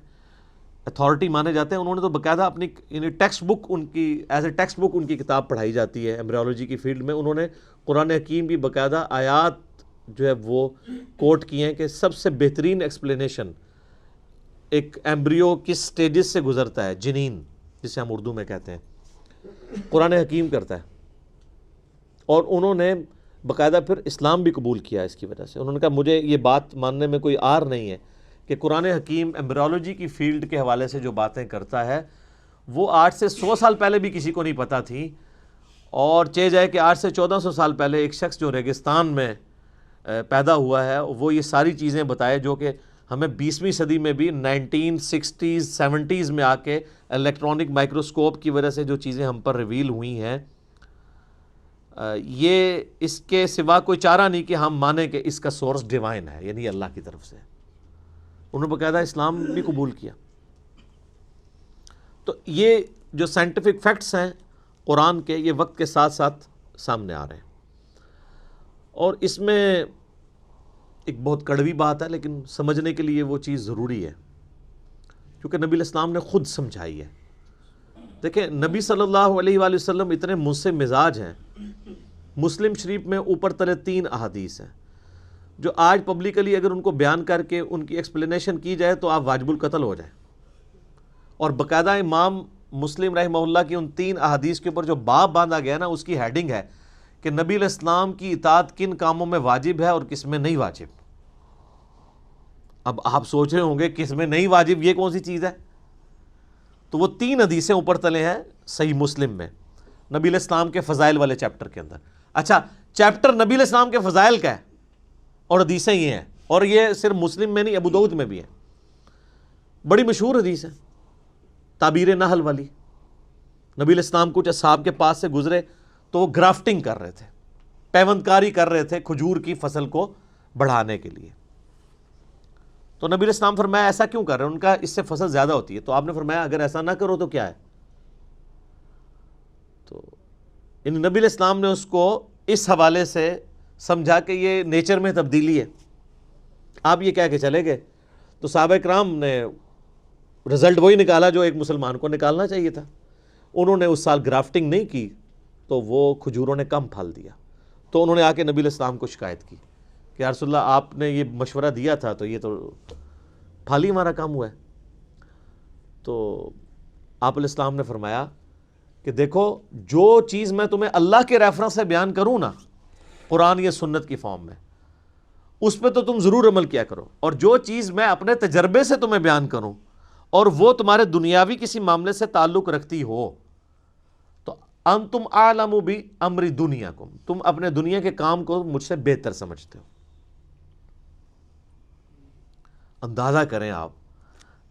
اتھارٹی مانے جاتے ہیں، انہوں نے تو باقاعدہ اپنی یعنی ٹیکسٹ بک ان کی ایز اے ٹیکسٹ بک ان کی کتاب پڑھائی جاتی ہے ایمبریولوجی کی فیلڈ میں، انہوں نے قرآن حکیم کی باقاعدہ آیات جو ہے وہ کوٹ کی ہیں کہ سب سے بہترین ایکسپلینیشن ایک ایمبریو کس سٹیجز سے گزرتا ہے، جنین جسے ہم اردو میں کہتے ہیں، قرآن حکیم کرتا ہے۔ اور انہوں نے باقاعدہ پھر اسلام بھی قبول کیا اس کی وجہ سے۔ انہوں نے کہا مجھے یہ بات ماننے میں کوئی عار نہیں ہے کہ قرآن حکیم ایمبریولوجی کی فیلڈ کے حوالے سے جو باتیں کرتا ہے وہ 8 سے 100 سال پہلے بھی کسی کو نہیں پتہ تھی، اور چاہے جائے کہ 8 سے 1400 سال پہلے ایک شخص جو ریگستان میں پیدا ہوا ہے وہ یہ ساری چیزیں بتائے جو کہ ہمیں 20ویں صدی میں بھی 1960s 70s میں آ کے الیکٹرانک مائکروسکوپ کی وجہ سے جو چیزیں ہم پر ریویل ہوئی ہیں، یہ اس کے سوا کوئی چارہ نہیں کہ ہم مانیں کہ اس کا سورس ڈیوائن ہے، یعنی اللہ کی طرف سے۔ انہوں نے باقاعدہ اسلام بھی قبول کیا۔ تو یہ جو سائنٹیفک فیکٹس ہیں قرآن کے، یہ وقت کے ساتھ ساتھ سامنے آ رہے ہیں، اور اس میں ایک بہت کڑوی بات ہے لیکن سمجھنے کے لیے وہ چیز ضروری ہے، کیونکہ نبی علیہ السلام نے خود سمجھائی ہے۔ دیکھیں نبی صلی اللہ علیہ وآلہ وسلم اتنے منصف مزاج ہیں، مسلم شریف میں اوپر تلے 3 احادیث ہیں جو آج پبلکلی اگر ان کو بیان کر کے ان کی ایکسپلینیشن کی جائے تو آپ واجب القتل ہو جائیں، اور باقاعدہ امام مسلم رحمہ اللہ کی ان 3 احادیث کے اوپر جو باب باندھا گیا نا، اس کی ہیڈنگ ہے کہ نبی علیہ السلام کی اطاعت کن کاموں میں واجب ہے اور کس میں نہیں واجب۔ اب آپ سوچ رہے ہوں گے کس میں نہیں واجب، یہ کون سی چیز ہے؟ تو وہ 3 حدیثیں اوپر تلے ہیں صحیح مسلم میں، نبی علیہ السلام کے فضائل والے چیپٹر کے اندر۔ اچھا، چیپٹر نبی علیہ السلام کے فضائل کا ہے اور حدیثیں یہ ہیں، اور یہ صرف مسلم میں نہیں، ابو داؤد میں بھی ہے، بڑی مشہور حدیث ہے، تعبیر نحل والی۔ نبی علیہ السلام کچھ اصحاب کے پاس سے گزرے تو وہ گرافٹنگ کر رہے تھے، پیوند کاری کر رہے تھے کھجور کی فصل کو بڑھانے کے لیے۔ تو نبی علیہ السلام فرمایا ایسا کیوں کر رہے ہیں؟ ان کا اس سے فصل زیادہ ہوتی ہے۔ تو آپ نے فرمایا اگر ایسا نہ کرو تو کیا ہے؟ تو نبی علیہ السلام نے اس کو اس حوالے سے سمجھا کہ یہ نیچر میں تبدیلی ہے، آپ یہ کہہ کے چلے گئے۔ تو صحابہ کرام نے رزلٹ وہی نکالا جو ایک مسلمان کو نکالنا چاہیے تھا۔ انہوں نے اس سال گرافٹنگ نہیں کی تو وہ کھجوروں نے کم پھل دیا۔ تو انہوں نے آ کے نبی علیہ السلام کو شکایت کی کہ یا رسول اللہ آپ نے یہ مشورہ دیا تھا تو یہ تو پھل ہی ہمارا کم ہوا ہے۔ تو آپ علیہ السلام نے فرمایا کہ دیکھو جو چیز میں تمہیں اللہ کے ریفرنس سے بیان کروں نا، قرآن یا سنت کی فارم میں، اس پہ تو تم ضرور عمل کیا کرو، اور جو چیز میں اپنے تجربے سے تمہیں بیان کروں اور وہ تمہارے دنیاوی کسی معاملے سے تعلق رکھتی ہو تو انتم اعلم بامر دنیاکم، تم اپنے دنیا کے کام کو مجھ سے بہتر سمجھتے ہو۔ اندازہ کریں آپ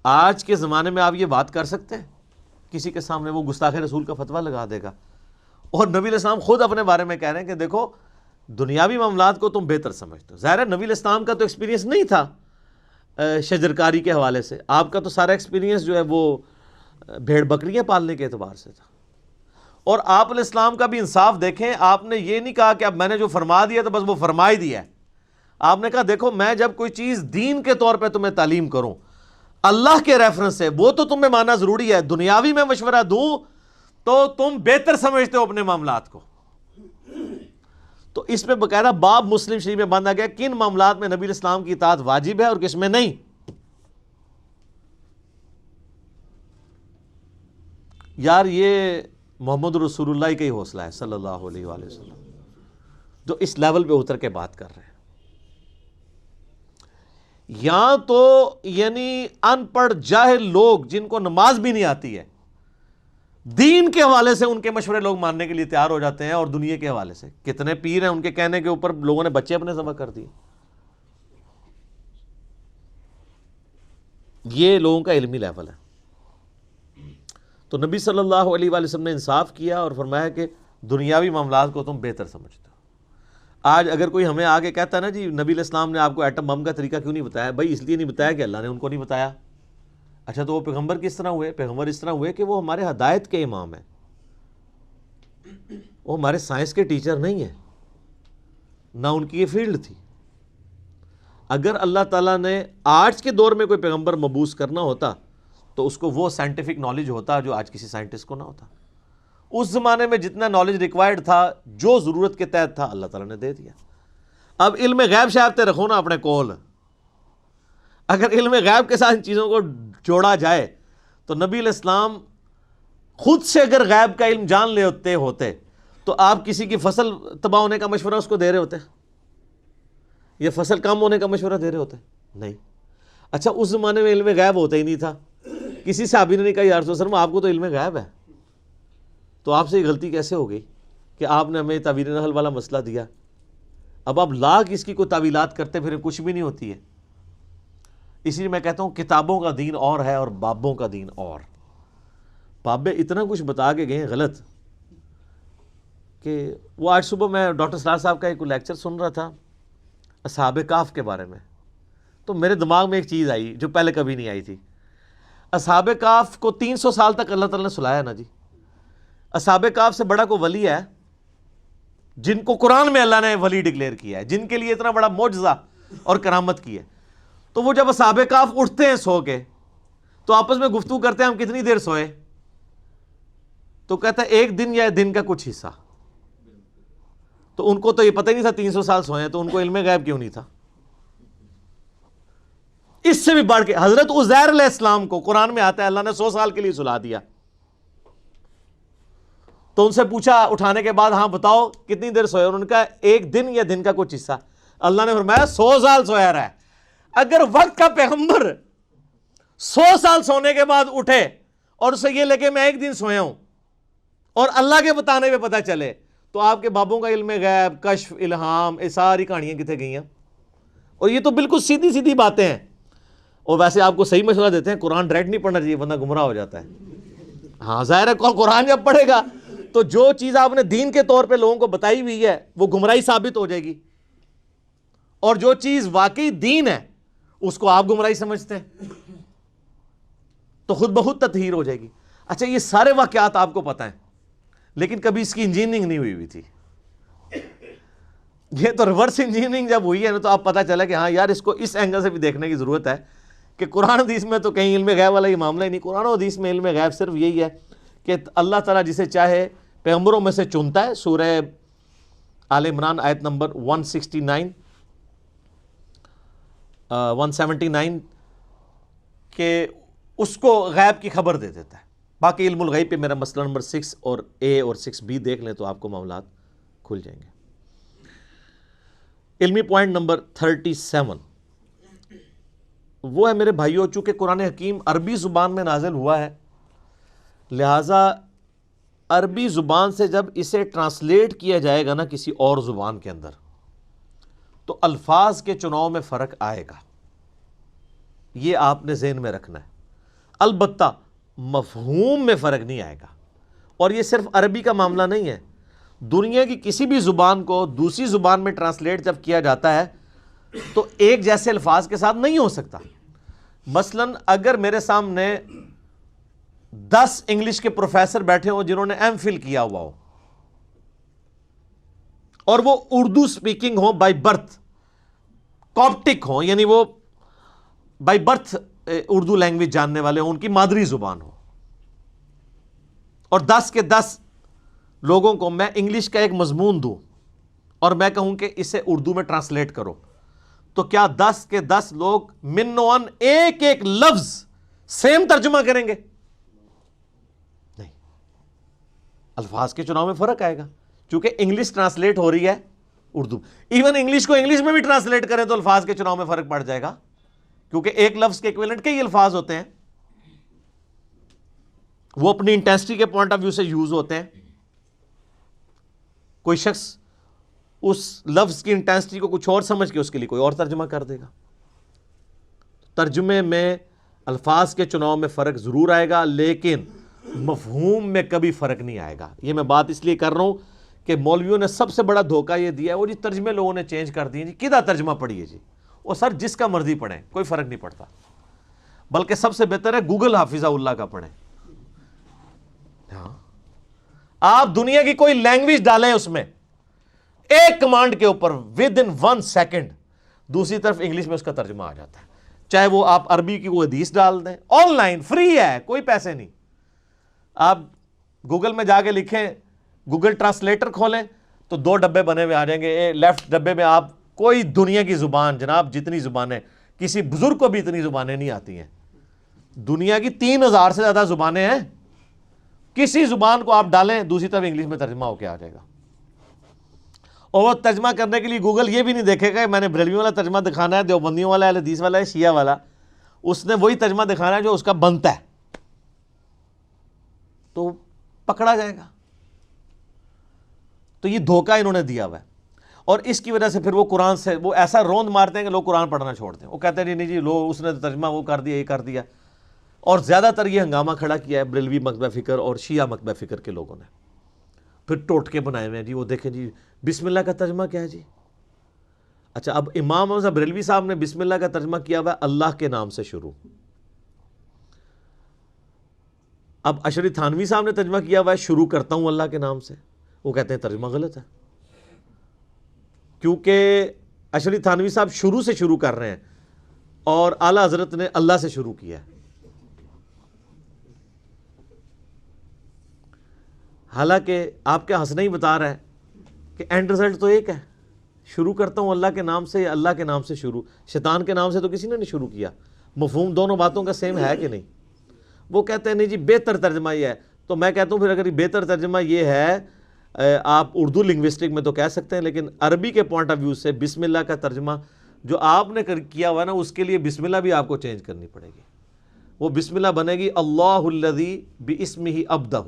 آج کے زمانے میں آپ یہ بات کر سکتے ہیں کسی کے سامنے؟ وہ گستاخ رسول کا فتویٰ لگا دے گا۔ اور نبی علیہ السلام خود اپنے بارے میں کہہ رہے ہیں کہ دیکھو دنیاوی معاملات کو تم بہتر سمجھتے ہو۔ ظاہر ہے نبی علیہ السلام کا تو ایکسپیرینس نہیں تھا شجرکاری کے حوالے سے، آپ کا تو سارا ایکسپیرینس جو ہے وہ بھیڑ بکریاں پالنے کے اعتبار سے تھا۔ اور آپ علیہ السلام کا بھی انصاف دیکھیں، آپ نے یہ نہیں کہا کہ اب میں نے جو فرما دیا تو بس وہ فرما ہی دیا ہے۔ آپ نے کہا دیکھو میں جب کوئی چیز دین کے طور پہ تمہیں تعلیم کروں اللہ کے ریفرنس سے، وہ تو تمہیں ماننا ضروری ہے، دنیاوی میں مشورہ دوں تو تم بہتر سمجھتے ہو اپنے معاملات کو۔ تو اس پہ باقاعدہ باب مسلم شریف میں باندھا گیا کن معاملات میں نبی الاسلام کی اطاعت واجب ہے اور کس میں نہیں۔ یار یہ محمد رسول اللہ کا ہی حوصلہ ہے صلی اللہ علیہ وآلہ وسلم، جو اس لیول پہ اتر کے بات کر رہے ہیں۔ یا تو یعنی ان پڑھ جاہل لوگ جن کو نماز بھی نہیں آتی ہے، دین کے حوالے سے ان کے مشورے لوگ ماننے کے لیے تیار ہو جاتے ہیں، اور دنیا کے حوالے سے کتنے پیر ہیں ان کے کہنے کے اوپر لوگوں نے بچے اپنے ذبح کر دیے۔ یہ لوگوں کا علمی لیول ہے۔ تو نبی صلی اللہ علیہ وآلہ وسلم نے انصاف کیا اور فرمایا کہ دنیاوی معاملات کو تم بہتر سمجھتے ہو۔ آج اگر کوئی ہمیں آگے کہتا ہے نا جی نبی علیہ السلام نے آپ کو ایٹم بم کا طریقہ کیوں نہیں بتایا؟ بھائی اس لیے نہیں بتایا کہ اللہ نے ان کو نہیں بتایا۔ اچھا تو وہ پیغمبر کس طرح ہوئے؟ پیغمبر اس طرح ہوئے کہ وہ ہمارے ہدایت کے امام ہیں، وہ ہمارے سائنس کے ٹیچر نہیں ہیں، نہ ان کی یہ فیلڈ تھی۔ اگر اللہ تعالیٰ نے آج کے دور میں کوئی پیغمبر مبعوث کرنا ہوتا تو اس کو وہ سائنٹیفک نالج ہوتا جو آج کسی سائنٹسٹ کو نہ ہوتا۔ اس زمانے میں جتنا نالج ریکوائرڈ تھا، جو ضرورت کے تحت تھا، اللہ تعالیٰ نے دے دیا۔ اب علم غیب شہادتیں رکھو نا اپنے کول۔ اگر علم غیب کے ساتھ ان چیزوں کو جوڑا جائے تو نبی علیہ السلام خود سے اگر غیب کا علم جان لے ہوتے تو آپ کسی کی فصل تباہ ہونے کا مشورہ اس کو دے رہے ہوتے؟ یا فصل کم ہونے کا مشورہ دے رہے ہوتے؟ نہیں۔ اچھا اس زمانے میں علم غیب ہوتا ہی نہیں تھا، کسی صحابی نے نہیں کہا یا رسول اللہ آپ کو تو علم غیب ہے، تو آپ سے یہ غلطی کیسے ہو گئی کہ آپ نے ہمیں تعبیر نحل والا مسئلہ دیا؟ اب آپ لاکھ اس کی کوئی تعویلات کرتے پھر کچھ بھی نہیں ہوتی ہے۔ اسی لیے میں کہتا ہوں کتابوں کا دین اور ہے اور بابوں کا دین اور۔ بابے اتنا کچھ بتا کے گئے ہیں غلط کہ وہ آج صبح میں ڈاکٹر سرار صاحب کا ایک لیکچر سن رہا تھا اصحاب کہف کے بارے میں، تو میرے دماغ میں ایک چیز آئی جو پہلے کبھی نہیں آئی تھی۔ اصحاب کہف کو 300 سال تک اللہ تعالیٰ نے سلایا نا جی۔ اصحاب کہف سے بڑا کوئی ولی ہے جن کو قرآن میں اللہ نے ولی ڈکلیئر کیا ہے، جن کے لیے اتنا بڑا معجزہ اور کرامت کی ہے؟ تو وہ جب اصحاب کہف اٹھتے ہیں سو کے تو آپس میں گفتگو کرتے ہیں ہم کتنی دیر سوئے؟ تو کہتا ہے ایک دن یا دن کا کچھ حصہ۔ تو ان کو تو یہ پتہ ہی نہیں تھا 300 سال سوئے ہیں، تو ان کو علم غیب کیوں نہیں تھا؟ اس سے بھی بڑھ کے حضرت عزیر علیہ السلام کو قرآن میں آتا ہے اللہ نے 100 سال کے لیے سلا دیا۔ تو ان سے پوچھا اٹھانے کے بعد ہاں بتاؤ کتنی دیر سوئے؟ انہوں نے کہا ایک دن یا دن کا کچھ حصہ۔ اللہ نے فرمایا 100 سال سویا رہا ہے۔ اگر وقت کا پیغمبر 100 سال سونے کے بعد اٹھے اور اسے یہ لگے میں ایک دن سویا ہوں اور اللہ کے بتانے پہ پتہ چلے، تو آپ کے بابوں کا علم غیب، کشف، الہام، یہ ساری کہانیاں کتنے گئی ہیں؟ اور یہ تو بالکل سیدھی سیدھی باتیں ہیں. اور ویسے آپ کو صحیح مشورہ دیتے ہیں قرآن ڈائریکٹ نہیں پڑھنا چاہیے، بندہ گمراہ ہو جاتا ہے. ہاں ظاہر ہے قرآن جب پڑھے گا تو جو چیز آپ نے دین کے طور پہ لوگوں کو بتائی ہوئی ہے وہ گمراہی ثابت ہو جائے گی، اور جو چیز واقعی دین ہے اس کو آپ گمراہی سمجھتے ہیں تو خود بخود تطہیر ہو جائے گی. اچھا یہ سارے واقعات آپ کو پتہ ہیں لیکن کبھی اس کی انجینئرنگ نہیں ہوئی تھی. یہ تو ریورس انجینئرنگ جب ہوئی ہے نا تو آپ پتہ چلا کہ ہاں یار اس کو اس اینگل سے بھی دیکھنے کی ضرورت ہے کہ قرآن حدیث میں تو کہیں علم غیب والا یہ معاملہ ہی نہیں. قرآن و حدیث میں علم غیب صرف یہی ہے کہ اللہ تعالیٰ جسے چاہے پیغمبروں میں سے چنتا ہے. سورہ آل عمران آیت نمبر 179 کہ اس کو غیب کی خبر دے دیتا ہے. باقی علم الغیب پہ میرا مسئلہ نمبر 6 اور A اور 6B دیکھ لیں تو آپ کو معاملات کھل جائیں گے. علمی پوائنٹ نمبر 37 وہ ہے میرے بھائیوں، چونکہ قرآن حکیم عربی زبان میں نازل ہوا ہے لہٰذا عربی زبان سے جب اسے ٹرانسلیٹ کیا جائے گا نا کسی اور زبان کے اندر تو الفاظ کے چناؤ میں فرق آئے گا. یہ آپ نے ذہن میں رکھنا ہے. البتہ مفہوم میں فرق نہیں آئے گا. اور یہ صرف عربی کا معاملہ نہیں ہے، دنیا کی کسی بھی زبان کو دوسری زبان میں ٹرانسلیٹ جب کیا جاتا ہے تو ایک جیسے الفاظ کے ساتھ نہیں ہو سکتا. مثلاً اگر میرے سامنے 10 انگلش کے پروفیسر بیٹھے ہوں جنہوں نے ایم فل کیا ہوا ہو اور وہ اردو سپیکنگ ہوں بائی برتھ، کاپٹک ہوں یعنی وہ بائی برتھ اردو لینگویج جاننے والے ہوں، ان کی مادری زبان ہو، اور 10 کے 10 لوگوں کو میں انگلش کا ایک مضمون دوں اور میں کہوں کہ اسے اردو میں ٹرانسلیٹ کرو، تو کیا 10 کے 10 لوگ منوان ایک ایک لفظ سیم ترجمہ کریں گے؟ نہیں، الفاظ کے چناؤ میں فرق آئے گا چونکہ انگلش ٹرانسلیٹ ہو رہی ہے اردو. ایون انگلش کو انگلش میں بھی ٹرانسلیٹ کریں تو الفاظ کے چناؤ میں فرق پڑ جائے گا کیونکہ ایک لفظ کے ایکویلنٹ کئی الفاظ ہوتے ہیں، وہ اپنی انٹینسٹی کے پوائنٹ آف ویو سے یوز ہوتے ہیں. کوئی شخص اس لفظ کی انٹینسٹی کو کچھ اور سمجھ کے اس کے لیے کوئی اور ترجمہ کر دے گا. ترجمے میں الفاظ کے چناؤ میں فرق ضرور آئے گا لیکن مفہوم میں کبھی فرق نہیں آئے گا. یہ میں بات اس لیے کر رہا ہوں کہ مولویوں نے سب سے بڑا دھوکہ یہ دیا ہے، وہ جی ترجمے لوگوں نے چینج کر دیے، جی کدھر ترجمہ پڑھیے جی، وہ سر جس کا مرضی پڑھیں کوئی فرق نہیں پڑتا، بلکہ سب سے بہتر ہے گوگل حافظہ اللہ کا پڑھیں. ہاں آپ دنیا کی کوئی لینگویج ڈالیں اس میں ایک کمانڈ کے اوپر ود ان 1 سیکنڈ دوسری طرف انگلش میں اس کا ترجمہ آ جاتا ہے. چاہے وہ آپ عربی کی کوئی حدیث ڈال دیں، آن لائن فری ہے، کوئی پیسے نہیں. آپ گوگل میں جا کے لکھیں، گوگل ٹرانسلیٹر کھولیں تو 2 ڈبے بنے ہوئے آ جائیں گے. لیفٹ ڈبے میں آپ کوئی دنیا کی زبان، جناب جتنی زبانیں، کسی بزرگ کو بھی اتنی زبانیں نہیں آتی ہیں، دنیا کی 3000 سے زیادہ زبانیں ہیں، کسی زبان کو آپ ڈالیں دوسری طرف انگلش میں ترجمہ ہو کے آ جائے گا. اور وہ ترجمہ کرنے کے لیے گوگل یہ بھی نہیں دیکھے گا میں نے بریلوی والا ترجمہ دکھانا ہے، دیوبندیوں والا ہے، حدیث والا ہے، شیعہ والا، اس نے وہی ترجمہ دکھانا ہے جو اس کا بنتا ہے، تو پکڑا جائے گا. تو یہ دھوکہ انہوں نے دیا ہوا ہے اور اس کی وجہ سے پھر وہ قرآن سے وہ ایسا روند مارتے ہیں کہ لوگ قرآن پڑھنا چھوڑ دیں. وہ کہتے ہیں نہیں جی لو اس نے ترجمہ وہ کر دیا، یہ کر دیا. اور زیادہ تر یہ ہنگامہ کھڑا کیا ہے بریلوی مکتبہ فکر اور شیعہ مکتبہ فکر کے لوگوں نے، پھر ٹوٹکے بنائے ہوئے ہیں جی. وہ دیکھیں جی بسم اللہ کا ترجمہ کیا ہے جی. اچھا اب امام احمد بریلوی صاحب نے بسم اللہ کا ترجمہ کیا ہوا ہے اللہ کے نام سے شروع. اب اشری تھانوی صاحب نے ترجمہ کیا ہوا ہے شروع کرتا ہوں اللہ کے نام سے. وہ کہتے ہیں ترجمہ غلط ہے کیونکہ اشری تھانوی صاحب شروع سے شروع کر رہے ہیں اور اعلیٰ حضرت نے اللہ سے شروع کیا ہے. حالانکہ آپ کا ہنسنا ہی بتا رہا ہے کہ اینڈ رزلٹ تو ایک ہے، شروع کرتا ہوں اللہ کے نام سے یا اللہ کے نام سے شروع. شیطان کے نام سے تو کسی نے نہیں شروع کیا. مفہوم دونوں باتوں کا سیم ہے کہ نہیں؟ وہ کہتے ہیں نہیں جی بہتر ترجمہ یہ ہے. تو میں کہتا ہوں پھر اگر یہ بہتر ترجمہ یہ ہے آپ اردو لنگوسٹک میں تو کہہ سکتے ہیں لیکن عربی کے پوائنٹ آف ویو سے بسم اللہ کا ترجمہ جو آپ نے کیا ہوا ہے نا اس کے لیے بسم اللہ بھی آپ کو چینج کرنی پڑے گی. وہ بسم اللہ بنے گی اللہ الذی باسمہ ابدہ،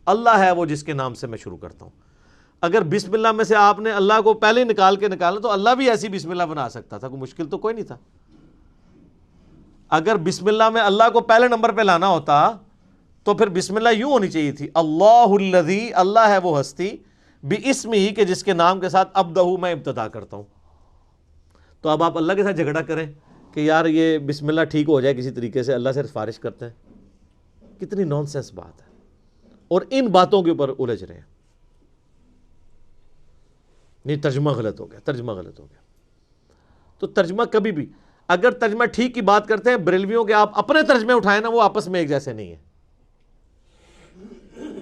اللہ ہے وہ جس کے نام سے میں شروع کرتا ہوں. اگر بسم اللہ میں سے آپ نے اللہ کو پہلے نکالا تو اللہ بھی ایسی بسم اللہ بنا سکتا تھا، کوئی مشکل تو کوئی نہیں تھا۔ اگر بسم اللہ میں اللہ کو پہلے نمبر پہ لانا ہوتا تو پھر بسم اللہ یوں ہونی چاہیے تھی، اللہ الذی، اللہ ہے وہ ہستی، بِاسمہ، کہ جس کے نام کے ساتھ ابدہ میں ابتدا کرتا ہوں۔ تو اب آپ اللہ کے ساتھ جھگڑا کریں کہ یار یہ بسم اللہ ٹھیک ہو جائے کسی طریقے سے، اللہ سے سفارش کرتے ہیں، کتنی نان سینس بات ہے، اور ان باتوں کے اوپر الجھ رہے ہیں۔ نہیں، ترجمہ غلط ہو گیا، ترجمہ غلط ہو گیا۔ تو ترجمہ کبھی بھی، اگر ترجمہ ٹھیک کی بات کرتے ہیں، بریلویوں کے آپ اپنے ترجمے اٹھائیں نا، وہ آپس میں ایک جیسے نہیں ہیں۔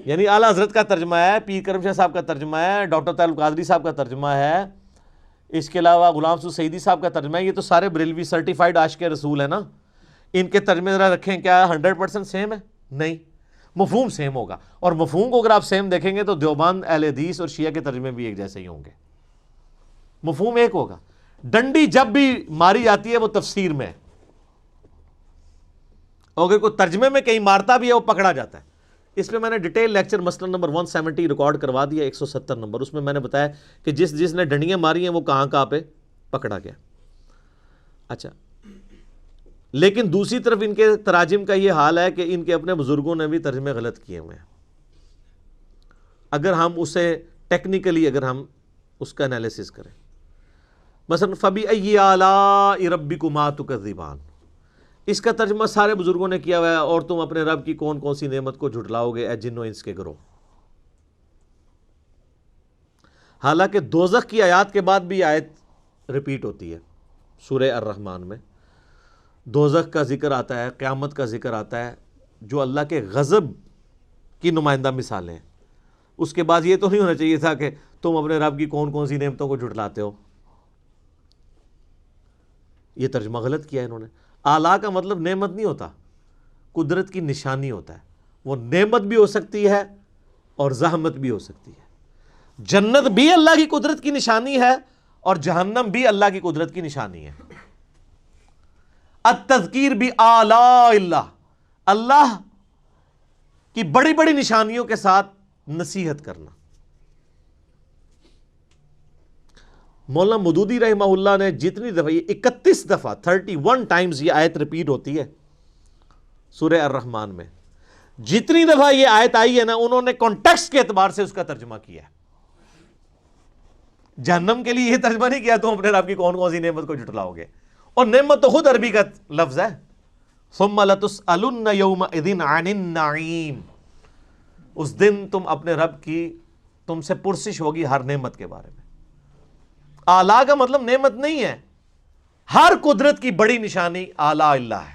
یعنی اعلیٰ حضرت کا ترجمہ ہے، پیر کرم شاہ صاحب کا ترجمہ ہے، ڈاکٹر طاہر القادری صاحب کا ترجمہ ہے، اس کے علاوہ غلام سعود سعیدی صاحب کا ترجمہ ہے، یہ تو سارے بریلوی سرٹیفائیڈ عاشق رسول ہیں نا، ان کے ترجمے ذرا رکھیں، کیا 100% سیم ہے؟ نہیں، مفہوم سیم ہوگا، اور مفہوم کو اگر آپ سیم دیکھیں گے تو دیوبند، اہل حدیث اور شیعہ کے ترجمے بھی ایک جیسے ہی ہوں گے، مفہوم ایک ہوگا۔ ڈنڈی جب بھی ماری جاتی ہے وہ تفسیر میں ہے، اور اگر کوئی ترجمے میں کہیں مارتا بھی ہے وہ پکڑا جاتا ہے۔ اس پہ میں نے ڈیٹیل لیکچر مسئلہ نمبر 170 ریکارڈ کروا دیا، 170 نمبر، اس میں میں نے بتایا کہ جس نے ڈنڈیاں ماری ہیں وہ کہاں پہ پکڑا گیا۔ اچھا، لیکن دوسری طرف ان کے تراجم کا یہ حال ہے کہ ان کے اپنے بزرگوں نے بھی ترجمے غلط کیے ہوئے ہیں۔ اگر ہم اسے ٹیکنیکلی اگر ہم اس کا انالیسس کریں، مثلا فَبِأَيِّ آلَاءِ رَبِّكُمَا تُكَذِّبَانِ، اس کا ترجمہ سارے بزرگوں نے کیا ہوا ہے، اور تم اپنے رب کی کون کون سی نعمت کو جھٹلاؤ گے اے جن و انس کے گروہ۔ حالانکہ دوزخ کی آیات کے بعد بھی آیت ریپیٹ ہوتی ہے سورہ الرحمن میں، دوزخ کا ذکر آتا ہے، قیامت کا ذکر آتا ہے، جو اللہ کے غضب کی نمائندہ مثالیں ہیں۔ اس کے بعد یہ تو نہیں ہونا چاہیے تھا کہ تم اپنے رب کی کون کون سی نعمتوں کو جھٹلاتے ہو۔ یہ ترجمہ غلط کیا ہے انہوں نے۔ اعلیٰ کا مطلب نعمت نہیں ہوتا، قدرت کی نشانی ہوتا ہے۔ وہ نعمت بھی ہو سکتی ہے اور زحمت بھی ہو سکتی ہے۔ جنت بھی اللہ کی قدرت کی نشانی ہے اور جہنم بھی اللہ کی قدرت کی نشانی ہے۔ التذکیر بآلاء اللہ، اللہ کی بڑی بڑی نشانیوں کے ساتھ نصیحت کرنا۔ مولانا مودودی رحمہ اللہ نے جتنی دفعہ، یہ 31 دفعہ 31 ٹائمز یہ آیت ریپیٹ ہوتی ہے سورہ الرحمن میں، جتنی دفعہ یہ آیت آئی ہے نا، انہوں نے کانٹیکسٹ کے اعتبار سے اس کا ترجمہ کیا ہے۔ جہنم کے لیے یہ ترجمہ نہیں کیا تم اپنے رب کی کون کون سی نعمت کو جھٹلاؤ گے، اور نعمت تو خود عربی کا لفظ ہے، ثم لتسألن یومئذ عن النعیم، اس دن تم اپنے رب کی، تم سے پرسش ہوگی ہر نعمت کے بارے میں۔ اعلیٰ کا مطلب نعمت نہیں ہے، ہر قدرت کی بڑی نشانی اعلیٰ اللہ ہے،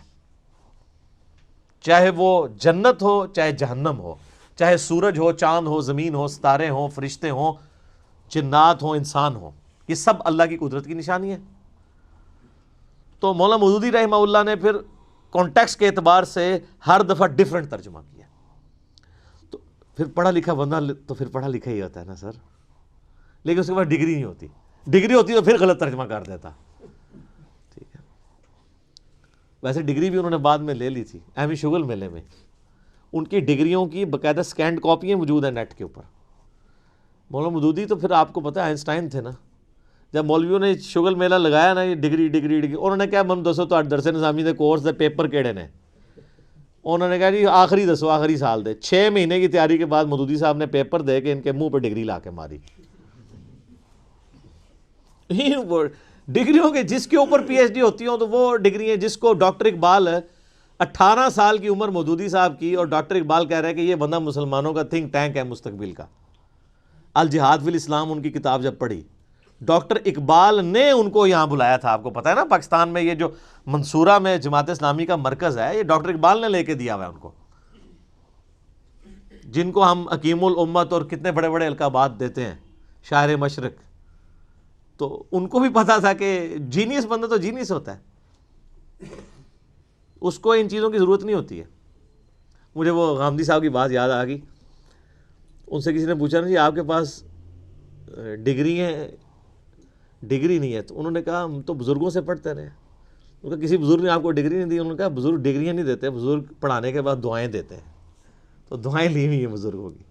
چاہے وہ جنت ہو چاہے جہنم ہو، چاہے سورج ہو، چاند ہو، زمین ہو، ستارے ہوں، فرشتے ہوں، جنات ہوں، انسان ہوں، یہ سب اللہ کی قدرت کی نشانی ہے۔ تو مولانا مودودی رحمہ اللہ نے پھر کانٹیکسٹ کے اعتبار سے ہر دفعہ ڈیفرنٹ ترجمہ کیا۔ تو پھر پڑھا لکھا بندہ تو پھر پڑھا لکھا ہی ہوتا ہے نا سر، لیکن اس کے بعد ڈگری نہیں ہوتی، ڈگری ہوتی تو پھر غلط ترجمہ کر دیتا۔ ٹھیک ہے، ویسے ڈگری بھی انہوں نے بعد میں لے لی تھی احمد شغل میلے میں، ان کی ڈگریوں کی باقاعدہ سکینڈ کاپیاں موجود ہیں نیٹ کے اوپر۔ مولانا مودودی تو پھر آپ کو پتہ ہے آئنسٹائن تھے نا، جب مولویوں نے شغل میلہ لگایا نا، یہ ڈگری ڈگری ڈگری، انہوں نے کہا من دسو تو درس نظامی دے کورس دے پیپر کیڑے نے، انہوں نے کہا جی آخری دسو، آخری سال دے۔ 6 مہینے کی تیاری کے بعد مودودی صاحب نے پیپر دے کے ان کے منہ پہ ڈگری لا کے ماری۔ ڈگریوں کے جس کے اوپر پی ایچ ڈی ہوتی ہوں تو وہ ڈگری ہیں، جس کو ڈاکٹر اقبال 18 سال کی عمر مودودی صاحب کی، اور ڈاکٹر اقبال کہہ رہے ہیں کہ یہ بندہ مسلمانوں کا تھنک ٹینک ہے مستقبل کا۔ الجہاد فی الاسلام ان کی کتاب جب پڑھی، ڈاکٹر اقبال نے ان کو یہاں بلایا تھا۔ آپ کو پتہ ہے نا پاکستان میں یہ جو منصورہ میں جماعت اسلامی کا مرکز ہے، یہ ڈاکٹر اقبال نے لے کے دیا ہوا ہے ان کو، جن کو ہم حکیم الامت اور کتنے بڑے بڑے القابات دیتے ہیں، شاعر مشرق۔ تو ان کو بھی پتا تھا کہ جینیس بندہ تو جینیس ہوتا ہے، اس کو ان چیزوں کی ضرورت نہیں ہوتی ہے۔ مجھے وہ غامدی صاحب کی بات یاد آ گئی، ان سے کسی نے پوچھا نا جی آپ کے پاس ڈگری ہیں؟ ڈگری نہیں ہے۔ تو انہوں نے کہا ہم تو بزرگوں سے پڑھتے رہے ہیں۔ انہوں نے کہا کسی بزرگ نے آپ کو ڈگری نہیں دی؟ انہوں نے کہا بزرگ ڈگریاں نہیں دیتے، بزرگ پڑھانے کے بعد دعائیں دیتے ہیں، تو دعائیں لی ہوئی ہیں بزرگوں کی۔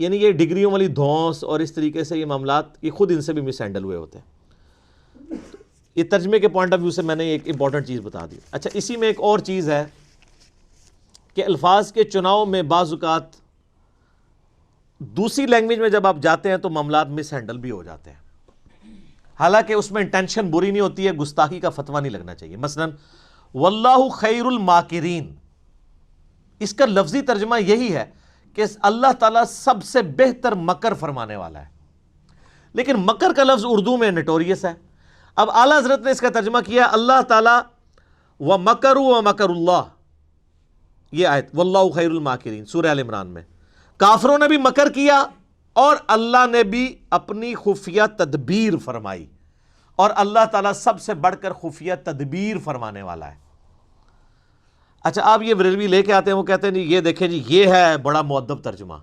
یعنی یہ ڈگریوں والی دھونس اور اس طریقے سے یہ معاملات یہ خود ان سے بھی مس ہینڈل ہوئے ہوتے ہیں. یہ ترجمے کے پوائنٹ آف ویو سے میں نے ایک امپورٹنٹ چیز بتا دی. اچھا اسی میں ایک اور چیز ہے کہ الفاظ کے چناؤ میں بعض اوقات دوسری لینگویج میں جب آپ جاتے ہیں تو معاملات مس ہینڈل بھی ہو جاتے ہیں. حالانکہ اس میں انٹینشن بری نہیں ہوتی ہے, گستاخی کا فتویٰ نہیں لگنا چاہیے. مثلا واللہ خیر الماکرین, اس کا لفظی ترجمہ یہی ہے کہ اللہ تعالیٰ سب سے بہتر مکر فرمانے والا ہے, لیکن مکر کا لفظ اردو میں نٹوریس ہے. اب اعلیٰ حضرت نے اس کا ترجمہ کیا اللہ تعالیٰ وَمَكَرُوا وَمَكَرُ اللَّهِ, یہ آیت واللہ خیر الماکرین سورہ آل عمران میں. کافروں نے بھی مکر کیا اور اللہ نے بھی اپنی خفیہ تدبیر فرمائی, اور اللہ تعالیٰ سب سے بڑھ کر خفیہ تدبیر فرمانے والا ہے. اچھا آپ یہ بریلوی لے کے آتے ہیں, وہ کہتے ہیں جی یہ دیکھیں جی یہ ہے بڑا مؤدب ترجمہ.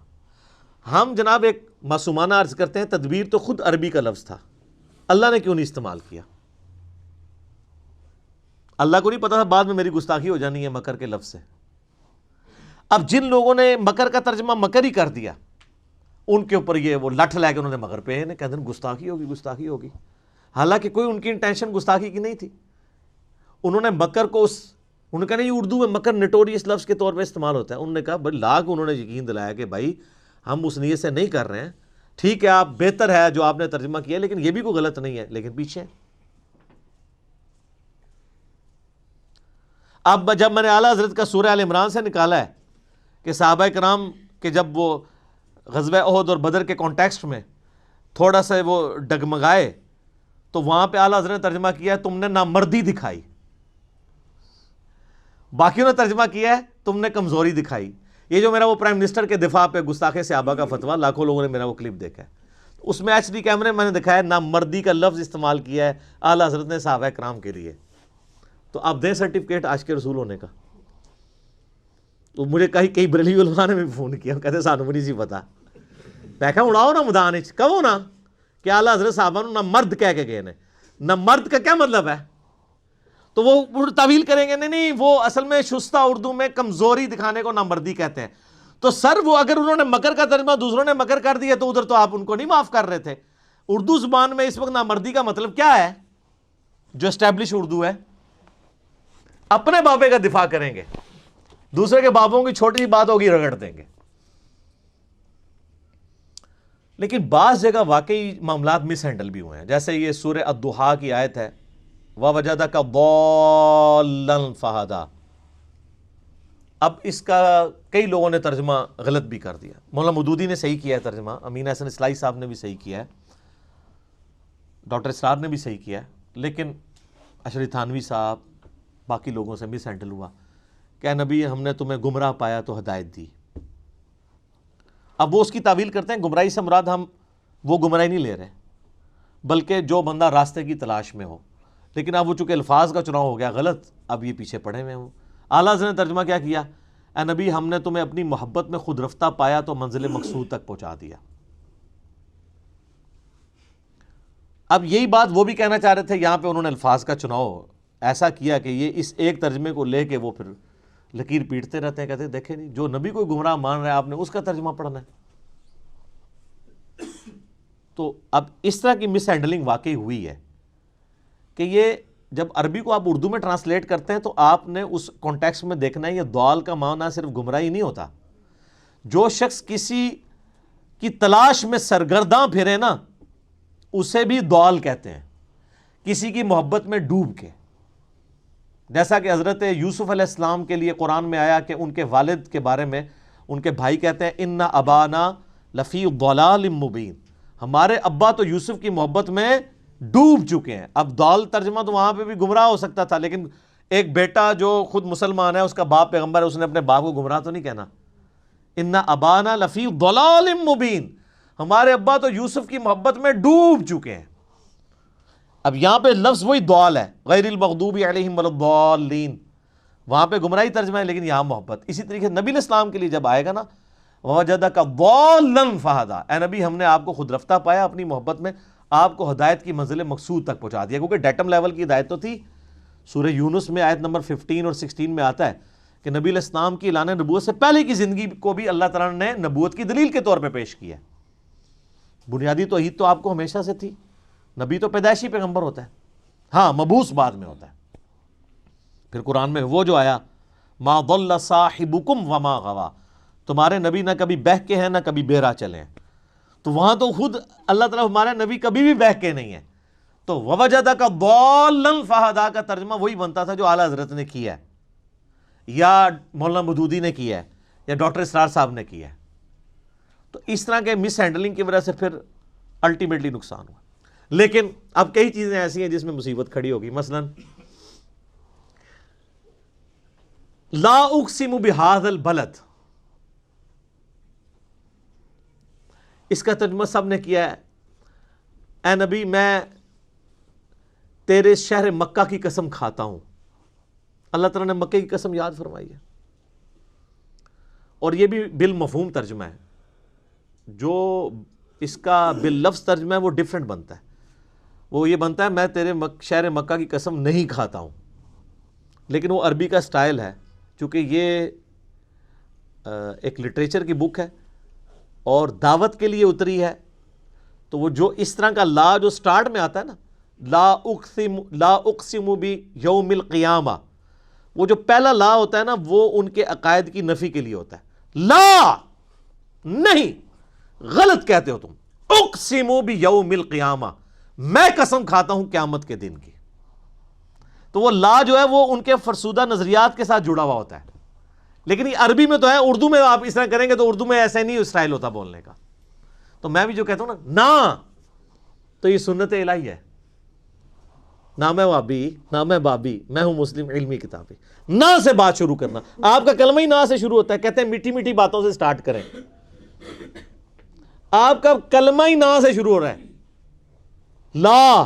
ہم جناب ایک معصومانہ عرض کرتے ہیں تدبیر تو خود عربی کا لفظ تھا, اللہ نے کیوں نہیں استعمال کیا؟ اللہ کو نہیں پتا تھا بعد میں میری گستاخی ہو جانی ہے مکر کے لفظ سے. اب جن لوگوں نے مکر کا ترجمہ مکر ہی کر دیا ان کے اوپر یہ وہ لٹھ لے کے انہوں نے مکر پہ کہتے ہیں گستاخی ہوگی گستاخی ہوگی, حالانکہ کوئی ان کی انٹینشن گستاخی کی نہیں تھی. انہوں نے مکر کو انہوں نے کہا نہیں اردو میں مکر نٹوریس لفظ کے طور پہ استعمال ہوتا ہے. انہوں نے کہا بھائی لاکھ انہوں نے یقین دلایا کہ بھائی ہم اس نیت سے نہیں کر رہے ہیں, ٹھیک ہے آپ بہتر ہے جو آپ نے ترجمہ کیا, لیکن یہ بھی کوئی غلط نہیں ہے, لیکن پیچھے اب جب میں نے اعلیٰ حضرت کا سورہ آل عمران سے نکالا ہے کہ صحابہ کرام کہ جب وہ غزوہ احد اور بدر کے کانٹیکسٹ میں تھوڑا سا وہ ڈگمگائے تو وہاں پہ اعلیٰ حضرت نے ترجمہ کیا ہے تم نے نامردی دکھائی, باقیوں نے ترجمہ کیا ہے تم نے کمزوری دکھائی. یہ جو میرا وہ پرائم منسٹر کے دفاع پہ گستاخ صحابہ کا فتویٰ, لاکھوں لوگوں نے میرا وہ کلپ دیکھا ہے, اس میں ایچ ڈی کیمرے میں نے دکھایا نامردی کا لفظ استعمال کیا ہے اعلیٰ حضرت نے صحابہ کرام کے لیے. تو آپ دیں سرٹیفکیٹ عاشق رسول ہونے کا. تو مجھے کئی بریلوی علماء نے بھی فون کیا, کہتے سانو بھی نہیں سی پتا. میں کہا اڑاؤ نا میدان وچ, کہو نا کہ اعلیٰ حضرت صحابہ نو نہ مرد کہہ کے گئے نے. نہ مرد کا کیا مطلب ہے؟ تو وہ تعویل کریں گے نہیں وہ اصل میں شستہ اردو میں کمزوری دکھانے کو نامردی کہتے ہیں. تو سر وہ اگر انہوں نے مکر کا ترجمہ دوسروں نے مکر کر دیا تو ادھر تو آپ ان کو نہیں معاف کر رہے تھے. اردو زبان میں اس وقت نامردی کا مطلب کیا ہے؟ جو اسٹیبلش اردو ہے, اپنے بابے کا دفاع کریں گے, دوسرے کے بابوں کی چھوٹی سی بات ہوگی رگڑ دیں گے. لیکن بعض جگہ واقعی معاملات مس ہینڈل بھی ہوئے ہیں, جیسے یہ سورہ الضحیٰ کی آیت ہے وَوَجَدَكَ ضَالًّا فَہَدَىٰ. اب اس کا کئی لوگوں نے ترجمہ غلط بھی کر دیا. مولانا مودودی نے صحیح کیا ہے ترجمہ, امین احسن اصلاحی صاحب نے بھی صحیح کیا ہے, ڈاکٹر اسرار نے بھی صحیح کیا ہے, لیکن اشری تھانوی صاحب باقی لوگوں سے مس ہینڈل ہوا کہ نبی ہم نے تمہیں گمراہ پایا تو ہدایت دی. اب وہ اس کی تعویل کرتے ہیں گمراہی سے مراد ہم وہ گمراہی نہیں لے رہے بلکہ جو بندہ راستے کی تلاش میں ہو, لیکن اب وہ چونکہ الفاظ کا چناؤ ہو گیا غلط, اب یہ پیچھے پڑے ہوئے ہوں. اعلیٰ حضرت نے ترجمہ کیا کیا, اے نبی ہم نے تمہیں اپنی محبت میں خود رفتہ پایا تو منزل مقصود تک پہنچا دیا. اب یہی بات وہ بھی کہنا چاہ رہے تھے, یہاں پہ انہوں نے الفاظ کا چناؤ ایسا کیا کہ یہ اس ایک ترجمے کو لے کے وہ پھر لکیر پیٹتے رہتے ہیں, کہتے ہیں دیکھیں نہیں جو نبی کو گمراہ مان رہا ہے آپ نے اس کا ترجمہ پڑھنا ہے. تو اب اس طرح کی مس ہینڈلنگ واقعی ہوئی ہے کہ یہ جب عربی کو آپ اردو میں ٹرانسلیٹ کرتے ہیں تو آپ نے اس کانٹیکسٹ میں دیکھنا ہے یہ ضال کا معنی صرف گمراہی نہیں ہوتا. جو شخص کسی کی تلاش میں سرگرداں پھرے نا اسے بھی ضال کہتے ہیں, کسی کی محبت میں ڈوب کے. جیسا کہ حضرت یوسف علیہ السلام کے لیے قرآن میں آیا کہ ان کے والد کے بارے میں ان کے بھائی کہتے ہیں ان ابانا لفی ضلال مبین, ہمارے ابا تو یوسف کی محبت میں ڈوب چکے ہیں. اب ضال ترجمہ تو وہاں پہ بھی گمراہ ہو سکتا تھا, لیکن ایک بیٹا جو خود مسلمان ہے اس کا باپ پیغمبر ہے, اس نے اپنے باپ کو گمراہ تو نہیں کہنا. ان ابانا لفی ضلال مبین, ہمارے ابا تو یوسف کی محبت میں ڈوب چکے ہیں. اب یہاں پہ لفظ وہی ضال ہے, غیر المغضوب علیہم ولا الضالین, وہاں پہ گمراہی ترجمہ ہے لیکن یہاں محبت. اسی طریقے نبی علیہ السلام کے لیے جب آئے گا نا وَوَجَدَكَ ضَالًّا فَہَدَىٰ, اے نبی ہم نے آپ کو خود رفتہ پایا اپنی محبت میں, آپ کو ہدایت کی منزل مقصود تک پہنچا دیا. کیونکہ ڈیٹم لیول کی ہدایت تو تھی. سورہ یونس میں آیت نمبر 15 اور 16 میں آتا ہے کہ نبی علیہ السلام کی اعلان نبوت سے پہلے کی زندگی کو بھی اللہ تعالیٰ نے نبوت کی دلیل کے طور پہ پیش کیا ہے۔ بنیادی توحید تو آپ کو ہمیشہ سے تھی، نبی تو پیدائشی پیغمبر ہوتا ہے، ہاں مبعوث بعد میں ہوتا ہے۔ پھر قرآن میں وہ جو آیا ما ضل صاحبکم وما غوا، تمہارے نبی نہ کبھی بہکے ہیں نہ کبھی بہرا چلے ہیں، تو وہاں تو خود اللہ تعالیٰ ہمارا نبی کبھی بھی بہکے نہیں ہے، تو ووجدک ضالا فہدی کا ترجمہ وہی بنتا تھا جو اعلیٰ حضرت نے کیا ہے، یا مولانا مودودی نے کیا ہے، یا ڈاکٹر اسرار صاحب نے کیا ہے۔ تو اس طرح کے مس ہینڈلنگ کی وجہ سے پھر الٹیمیٹلی نقصان ہوا۔ لیکن اب کئی چیزیں ایسی ہیں جس میں مصیبت کھڑی ہوگی، مثلا لا اقسم بہذا البلد، اس کا ترجمہ سب نے کیا ہے، اے نبی میں تیرے شہر مکہ کی قسم کھاتا ہوں۔ اللہ تعالیٰ نے مکہ کی قسم یاد فرمائی ہے، اور یہ بھی بالمفہوم ترجمہ ہے، جو اس کا باللفظ ترجمہ ہے وہ ڈیفرنٹ بنتا ہے، وہ یہ بنتا ہے میں تیرے شہر مکہ کی قسم نہیں کھاتا ہوں، لیکن وہ عربی کا سٹائل ہے، چونکہ یہ ایک لٹریچر کی بک ہے اور دعوت کے لیے اتری ہے، تو وہ جو اس طرح کا لا جو سٹارٹ میں آتا ہے نا، لا اقسم بیوم القیامہ، وہ جو پہلا لا ہوتا ہے نا وہ ان کے عقائد کی نفی کے لیے ہوتا ہے، لا نہیں، غلط کہتے ہو تم، اقسم بیوم القیامہ، میں قسم کھاتا ہوں قیامت کے دن کی۔ تو وہ لا جو ہے وہ ان کے فرسودہ نظریات کے ساتھ جڑا ہوا ہوتا ہے، لیکن یہ عربی میں تو ہے، اردو میں آپ اس طرح کریں گے تو اردو میں ایسا نہیں اسٹائل ہوتا بولنے کا۔ تو میں بھی جو کہتا ہوں نا تو یہ سنت الہی ہے، نہ میں وابی نہ میں بابی، میں ہوں مسلم علمی کتابی، نہ سے بات شروع کرنا، آپ کا کلمہ ہی نہ سے شروع ہوتا ہے، کہتے ہیں میٹھی میٹھی باتوں سے سٹارٹ کریں، آپ کا کلمہ ہی نہ سے شروع ہو رہا ہے، لا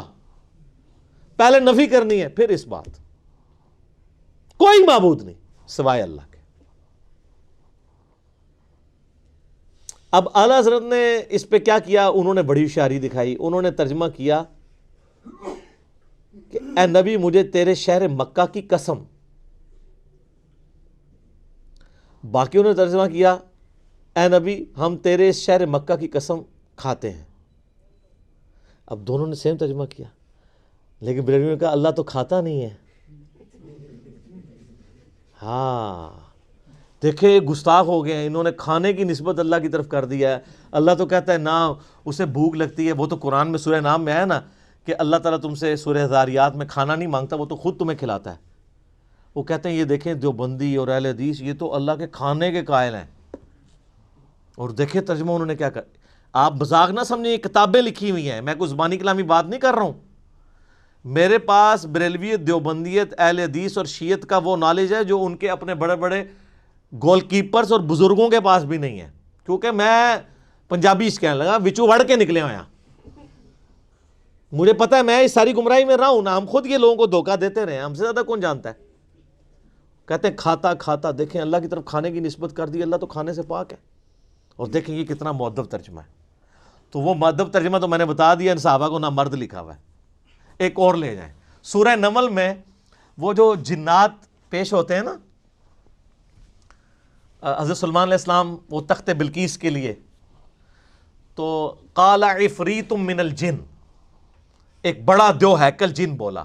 پہلے نفی کرنی ہے پھر اس بات، کوئی معبود نہیں سوائے اللہ کے۔ اب اعلیٰ حضرت نے اس پہ کیا کیا، انہوں نے بڑی ہوشیاری دکھائی، انہوں نے ترجمہ کیا کہ اے نبی مجھے تیرے شہر مکہ کی قسم، باقیوں نے ترجمہ کیا اے نبی ہم تیرے اس شہر مکہ کی قسم کھاتے ہیں۔ اب دونوں نے سیم ترجمہ کیا، لیکن بریلوی نے کہا اللہ تو کھاتا نہیں ہے۔ ہاں دیکھیں گستاخ ہو گئے ہیں، انہوں نے کھانے کی نسبت اللہ کی طرف کر دیا ہے۔ اللہ تو کہتا ہے نہ اسے بھوک لگتی ہے، وہ تو قرآن میں سورہ نام میں ہے نا کہ اللہ تعالیٰ تم سے سورہ ذاریات میں کھانا نہیں مانگتا، وہ تو خود تمہیں کھلاتا ہے۔ وہ کہتے ہیں یہ دیکھیں دیوبندی اور اہل حدیث یہ تو اللہ کے کھانے کے قائل ہیں، اور دیکھیں ترجمہ انہوں نے کیا کر، آپ مذاق نہ سمجھیں، یہ کتابیں لکھی ہوئی ہیں، میں کوئی زبانی کلامی بات نہیں کر رہا ہوں، میرے پاس بریلویت، دیوبندیت، اہل حدیث اور شیعت کا وہ نالج ہے جو ان کے اپنے بڑے بڑے گول کیپرز اور بزرگوں کے پاس بھی نہیں ہے، کیونکہ میں پنجابی اس کہنے لگا وچو وڑ کے نکلے ہوئے ہیں، مجھے پتہ ہے میں اس ساری گمراہی میں رہا ہوں نا، ہم خود یہ لوگوں کو دھوکہ دیتے رہے ہیں، ہم سے زیادہ کون جانتا ہے۔ کہتے ہیں کھاتا کھاتا، دیکھیں اللہ کی طرف کھانے کی نسبت کر دی، اللہ تو کھانے سے پاک ہے، اور دیکھیں یہ کتنا مؤدب ترجمہ ہے۔ تو وہ مؤدب ترجمہ تو میں نے بتا دیا، ان صحابہ کو نہ مرد لکھا ہوا ہے۔ ایک اور لے جائیں، سورہ نمل میں وہ جو جنات پیش ہوتے ہیں نا، حضرت سلمان علیہ السلام وہ تخت بلقیس کے لیے، تو قال عفریت من الجن، ایک بڑا دیو ہیکل جن بولا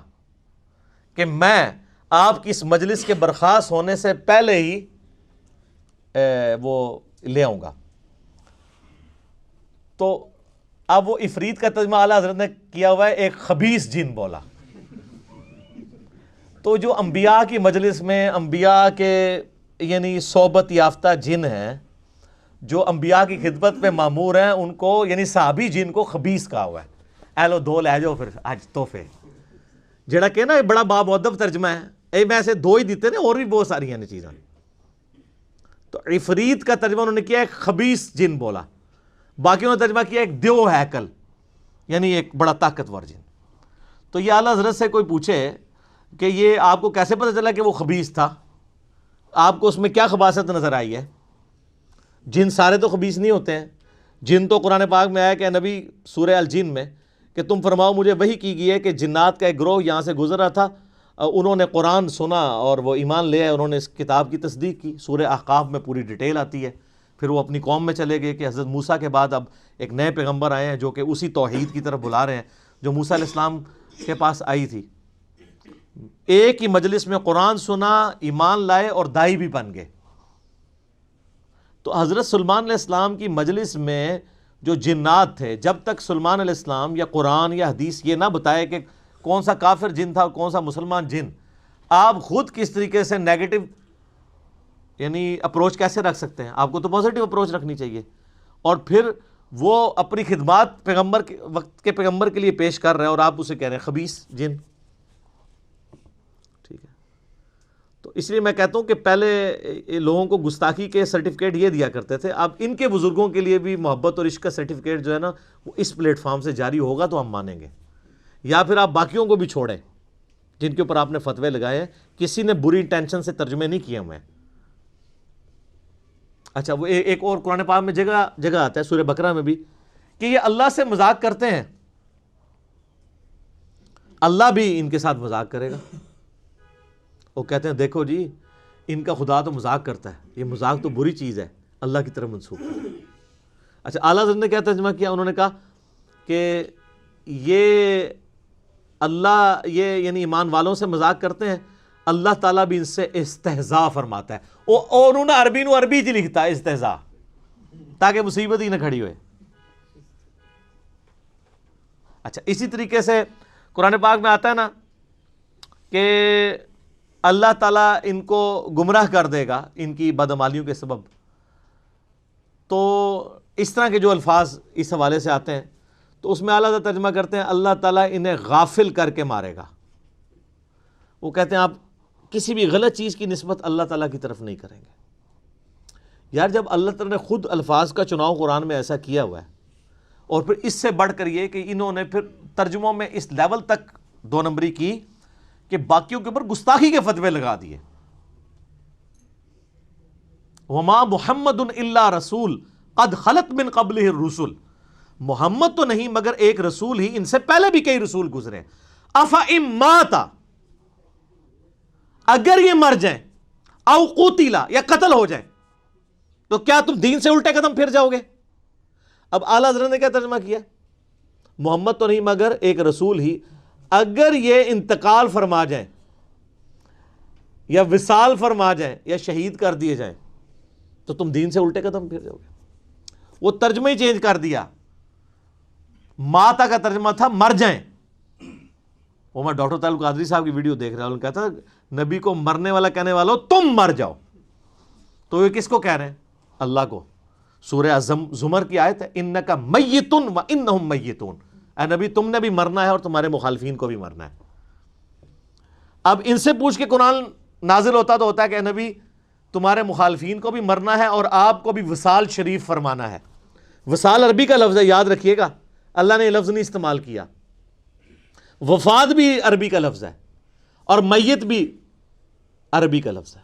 کہ میں آپ کی اس مجلس کے برخاست ہونے سے پہلے ہی وہ لے آؤں گا۔ تو اب وہ عفریت کا ترجمہ اعلیٰ حضرت نے کیا ہوا ہے ایک خبیث جن بولا۔ تو جو انبیاء کی مجلس میں انبیاء کے یعنی صحبت یافتہ جن ہیں، جو انبیاء کی خدمت پہ مامور ہیں، ان کو یعنی صحابی جن کو خبیث کہا ہوا ہے۔ اے لو دو لے جاؤ پھر آج تحفے، جڑا کہ نا بڑا بامؤدب ترجمہ ہے، اے میں ایسے دو ہی دیتے نا، اور بھی بہت ساری ہیں چیزیں۔ تو عفریت کا ترجمہ انہوں نے کیا ایک خبیث جن بولا، باقیوں نے ترجمہ کیا ایک دیو ہیکل، یعنی ایک بڑا طاقتور جن۔ تو یہ اعلیٰ حضرت سے کوئی پوچھے کہ یہ آپ کو کیسے پتہ چلا کہ وہ خبیث تھا، آپ کو اس میں کیا خباثت نظر آئی ہے؟ جن سارے تو خبیث نہیں ہوتے ہیں، جن تو قرآن پاک میں آیا کہ نبی سورہ الجن میں کہ تم فرماؤ مجھے وحی کی گئی ہے کہ جنات کا ایک گروہ یہاں سے گزر رہا تھا، انہوں نے قرآن سنا اور وہ ایمان لے آئے، انہوں نے اس کتاب کی تصدیق کی۔ سورہ احقاف میں پوری ڈیٹیل آتی ہے۔ پھر وہ اپنی قوم میں چلے گئے کہ حضرت موسیٰ کے بعد اب ایک نئے پیغمبر آئے ہیں جو کہ اسی توحید کی طرف بلا رہے ہیں جو موسیٰ علیہ السلام کے پاس آئی تھی۔ ایک ہی مجلس میں قرآن سنا، ایمان لائے اور دائی بھی بن گئے۔ تو حضرت سلیمان علیہ السلام کی مجلس میں جو جنات تھے، جب تک سلیمان علیہ السلام یا قرآن یا حدیث یہ نہ بتائے کہ کون سا کافر جن تھا اور کون سا مسلمان جن، آپ خود کس طریقے سے نیگیٹو یعنی اپروچ کیسے رکھ سکتے ہیں؟ آپ کو تو پازیٹیو اپروچ رکھنی چاہیے۔ اور پھر وہ اپنی خدمات پیغمبر کے وقت کے پیغمبر کے لیے پیش کر رہے ہیں اور آپ اسے کہہ رہے ہیں خبیث جن۔ ٹھیک ہے، تو اس لیے میں کہتا ہوں کہ پہلے لوگوں کو گستاخی کے سرٹیفکیٹ یہ دیا کرتے تھے، اب ان کے بزرگوں کے لیے بھی محبت اور عشق کا سرٹیفکیٹ جو ہے نا وہ اس پلیٹ فارم سے جاری ہوگا تو ہم مانیں گے، یا پھر آپ باقیوں کو بھی چھوڑیں جن کے اوپر آپ نے فتوے لگائے ہیں، کسی نے بری انٹینشن سے ترجمے نہیں کیے ہوئے۔ اچھا، وہ ایک اور قرآن پاک میں جگہ آتا ہے سورہ بقرہ میں بھی کہ یہ اللہ سے مذاق کرتے ہیں، اللہ بھی ان کے ساتھ مذاق کرے گا۔ وہ کہتے ہیں دیکھو جی ان کا خدا تو مذاق کرتا ہے، یہ مذاق تو بری چیز ہے، اللہ کی طرف منسوخ ہے۔ اچھا، اعلیٰ حضرت نے کیا ترجمہ کیا؟ انہوں نے کہا کہ یہ اللہ یہ یعنی ایمان والوں سے مذاق کرتے ہیں، اللہ تعالیٰ بھی ان سے استہزاء فرماتا ہے۔ اور انہوں نے عربی جی لکھتا ہے استہزاء، تاکہ مصیبت ہی نہ کھڑی ہوئے۔ اچھا، اسی طریقے سے قرآن پاک میں آتا ہے نا کہ اللہ تعالیٰ ان کو گمراہ کر دے گا ان کی بدعمالیوں کے سبب۔ تو اس طرح کے جو الفاظ اس حوالے سے آتے ہیں تو اس میں اعلیٰ حضرت ترجمہ کرتے ہیں اللہ تعالیٰ انہیں غافل کر کے مارے گا۔ وہ کہتے ہیں آپ کسی بھی غلط چیز کی نسبت اللہ تعالیٰ کی طرف نہیں کریں گے۔ یار جب اللہ تعالیٰ نے خود الفاظ کا چناؤ قرآن میں ایسا کیا ہوا ہے، اور پھر اس سے بڑھ کر یہ کہ انہوں نے پھر ترجموں میں اس لیول تک دو نمبری کی کہ باقیوں کے اوپر گستاخی کے فتوے لگا دیے۔ وما محمد الا رسول قد خلت من قبلہ الرسل، محمد تو نہیں مگر ایک رسول ہی، ان سے پہلے بھی کئی رسول گزرے۔ افئن مات، اگر یہ مر جائیں، او قتل یا قتل ہو جائیں، تو کیا تم دین سے الٹے قدم پھر جاؤ گے؟ اب اعلیٰ حضرت نے کیا ترجمہ کیا؟ محمد تو نہیں مگر ایک رسول ہی، اگر یہ انتقال فرما جائیں یا وصال فرما جائیں یا شہید کر دیے جائیں تو تم دین سے الٹے قدم پھر جاؤ گے۔ وہ ترجمہ ہی چینج کر دیا، ماتا کا ترجمہ تھا مر جائیں۔ وہ میں ڈاکٹر طارق القادری صاحب کی ویڈیو دیکھ رہا ہوں، انہوں نے کہا تھا نبی کو مرنے والا کہنے والوں تم مر جاؤ، تو یہ کس کو کہہ رہے ہیں؟ اللہ کو۔ سورہ زمر کی آیت ہے انک میت و انہم میتون، اے نبی تم نے بھی مرنا ہے اور تمہارے مخالفین کو بھی مرنا ہے۔ اب ان سے پوچھ کے قرآن نازل ہوتا تو ہوتا ہے کہ اے نبی تمہارے مخالفین کو بھی مرنا ہے اور آپ کو بھی وصال شریف فرمانا ہے۔ وصال عربی کا لفظ ہے، یاد رکھیے گا، اللہ نے یہ لفظ نہیں استعمال کیا۔ وفات بھی عربی کا لفظ ہے اور میت بھی عربی کا لفظ ہے۔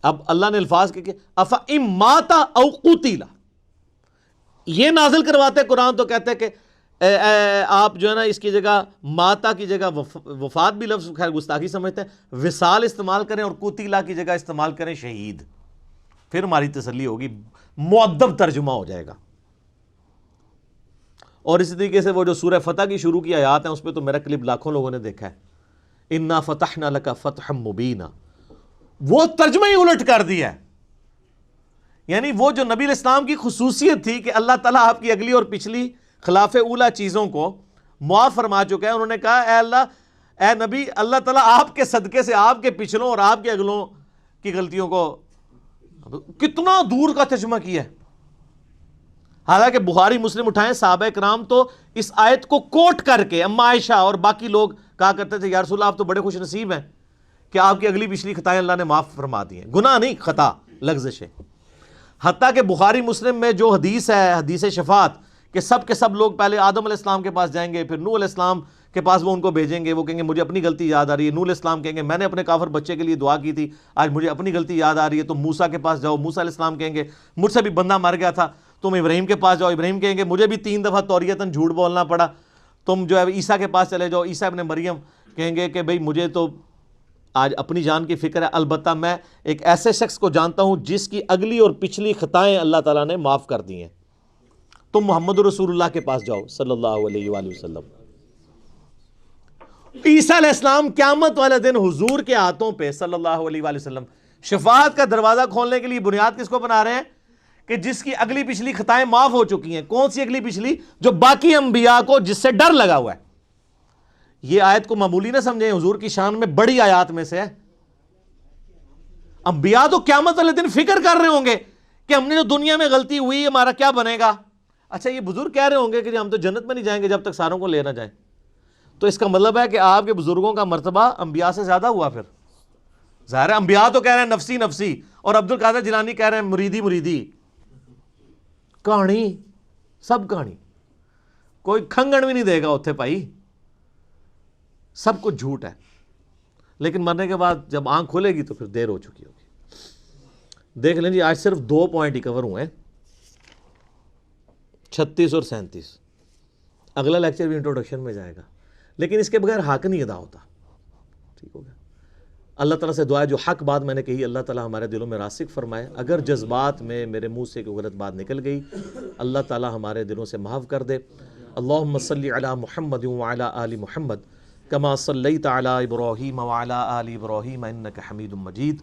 اب اللہ نے الفاظ کہ افئن مات او قتل یہ نازل کرواتے قرآن تو کہتے ہیں کہ آپ جو ہے نا اس کی جگہ ماتا کی جگہ وفات بھی لفظ خیر گستاخی سمجھتے ہیں، وصال استعمال کریں اور قتیلا کی جگہ استعمال کریں شہید، پھر ہماری تسلی ہوگی، مؤدب ترجمہ ہو جائے گا۔ اور اسی طریقے سے وہ جو سورہ فتح کی شروع کی آیات ہیں اس پہ تو میرا کلپ لاکھوں لوگوں نے دیکھا ہے، انا فتحنا لک فتحا مبینا، وہ ترجمہ ہی الٹ کر دیا ہے۔ یعنی وہ جو نبی علیہ السلام کی خصوصیت تھی کہ اللہ تعالیٰ آپ کی اگلی اور پچھلی خلاف اولا چیزوں کو معاف فرما چکا ہے، انہوں نے کہا اے اللہ اے نبی اللہ تعالیٰ آپ کے صدقے سے آپ کے پچھلوں اور آپ کے اگلوں کی غلطیوں کو، کتنا دور کا ترجمہ کیا ہے۔ حالانکہ بخاری مسلم اٹھائیں، صحابہ کرام تو اس آیت کو کوٹ کر کے اما عائشہ اور باقی لوگ کہا کرتے تھے یا رسول اللہ آپ تو بڑے خوش نصیب ہیں کہ آپ کی اگلی پچھلی خطائیں اللہ نے معاف فرما دی ہیں، گناہ نہیں خطا لغزش ہے۔ حتیٰ کہ بخاری مسلم میں جو حدیث ہے، حدیث شفاعت، کہ سب کے سب لوگ پہلے آدم علیہ السلام کے پاس جائیں گے، پھر نوح علیہ السلام کے پاس وہ ان کو بھیجیں گے، وہ کہیں گے مجھے اپنی غلطی یاد آ رہی ہے، نوح علیہ السلام کہیں گے میں نے اپنے کافر بچے کے لیے دعا کی تھی آج مجھے اپنی غلطی یاد آ رہی ہے، تم موسیٰ کے پاس جاؤ، موسیٰ علیہ السلام کہیں گے مجھ سے بھی بندہ مر گیا تھا، تم ابراہیم کے پاس جاؤ، ابراہیم کہیں گے مجھے بھی 3 دفعہ توریتاً جھوٹ بولنا پڑا، تم جو ہے عیسیٰ کے پاس چلے جاؤ، عیسیٰ ابن مریم کہیں گے کہ بھئی مجھے تو آج اپنی جان کی فکر ہے، البتہ میں ایک ایسے شخص کو جانتا ہوں جس کی اگلی اور پچھلی خطائیں اللہ تعالیٰ نے معاف کر دی ہیں۔ تم محمد رسول اللہ کے پاس جاؤ صلی اللہ علیہ وآلہ وسلم۔ عیسیٰ علیہ السلام قیامت والے دن حضور کے ہاتھوں پہ صلی اللہ علیہ وآلہ وسلم شفاعت کا دروازہ کھولنے کے لیے بنیاد کس کو بنا رہے ہیں؟ کہ جس کی اگلی پچھلی خطائیں معاف ہو چکی ہیں۔ کون سی اگلی پچھلی؟ جو باقی انبیاء کو جس سے ڈر لگا ہوا ہے۔ یہ آیت کو معمولی نہ سمجھیں، حضور کی شان میں بڑی آیات میں سے ہے۔ انبیاء تو قیامت والے دن فکر کر رہے ہوں گے کہ ہم نے جو دنیا میں غلطی ہوئی ہمارا کیا بنے گا۔ اچھا یہ بزرگ کہہ رہے ہوں گے کہ ہم تو جنت میں نہیں جائیں گے جب تک ساروں کو لے نہ جائیں، تو اس کا مطلب ہے کہ آپ کے بزرگوں کا مرتبہ انبیاء سے زیادہ ہوا۔ پھر ظاہر ہے انبیاء تو کہہ رہے ہیں نفسی نفسی، اور عبد القادر جیلانی کہہ رہے ہیں مریدی مریدی۔ کہانی سب کہانی، کوئی کھنگن بھی نہیں دے گا اتھے پائی، سب کچھ جھوٹ ہے۔ لیکن مرنے کے بعد جب آنکھ کھولے گی تو پھر دیر ہو چکی ہوگی۔ دیکھ لیں جی، آج صرف 2 پوائنٹ ہی کور ہوئے ہیں، 36 اور 37۔ اگلا لیکچر بھی انٹروڈکشن میں جائے گا، لیکن اس کے بغیر حق نہیں ادا ہوتا۔ ٹھیک ہو گیا؟ اللہ تعالیٰ سے دعا ہے جو حق بات میں نے کہی اللہ تعالیٰ ہمارے دلوں میں راسخ فرمائے۔ اگر جذبات میں میرے منہ سے کوئی غلط بات نکل گئی، اللہ تعالیٰ ہمارے دلوں سے معاف کر دے۔ اللہم صلی علی محمد وعلی آل محمد کما صلیت علی ابراہیم وعلی آل ابراہیم انک حمید مجید۔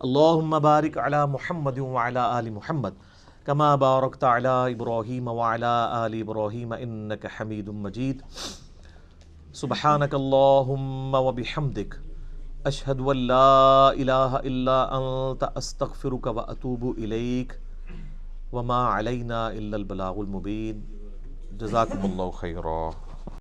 اللہم بارک علی محمد وعلی آل محمد کما بارکت علی ابراہیم وعلی آل ابراہیم انک حمید مجید۔ سبحانک اللہم وبحمدک اشہد ان لا الہ الا انت استغفرک واتوب الیک وما علینا الا البلاغ المبین۔ جزاکم اللہ خیرا۔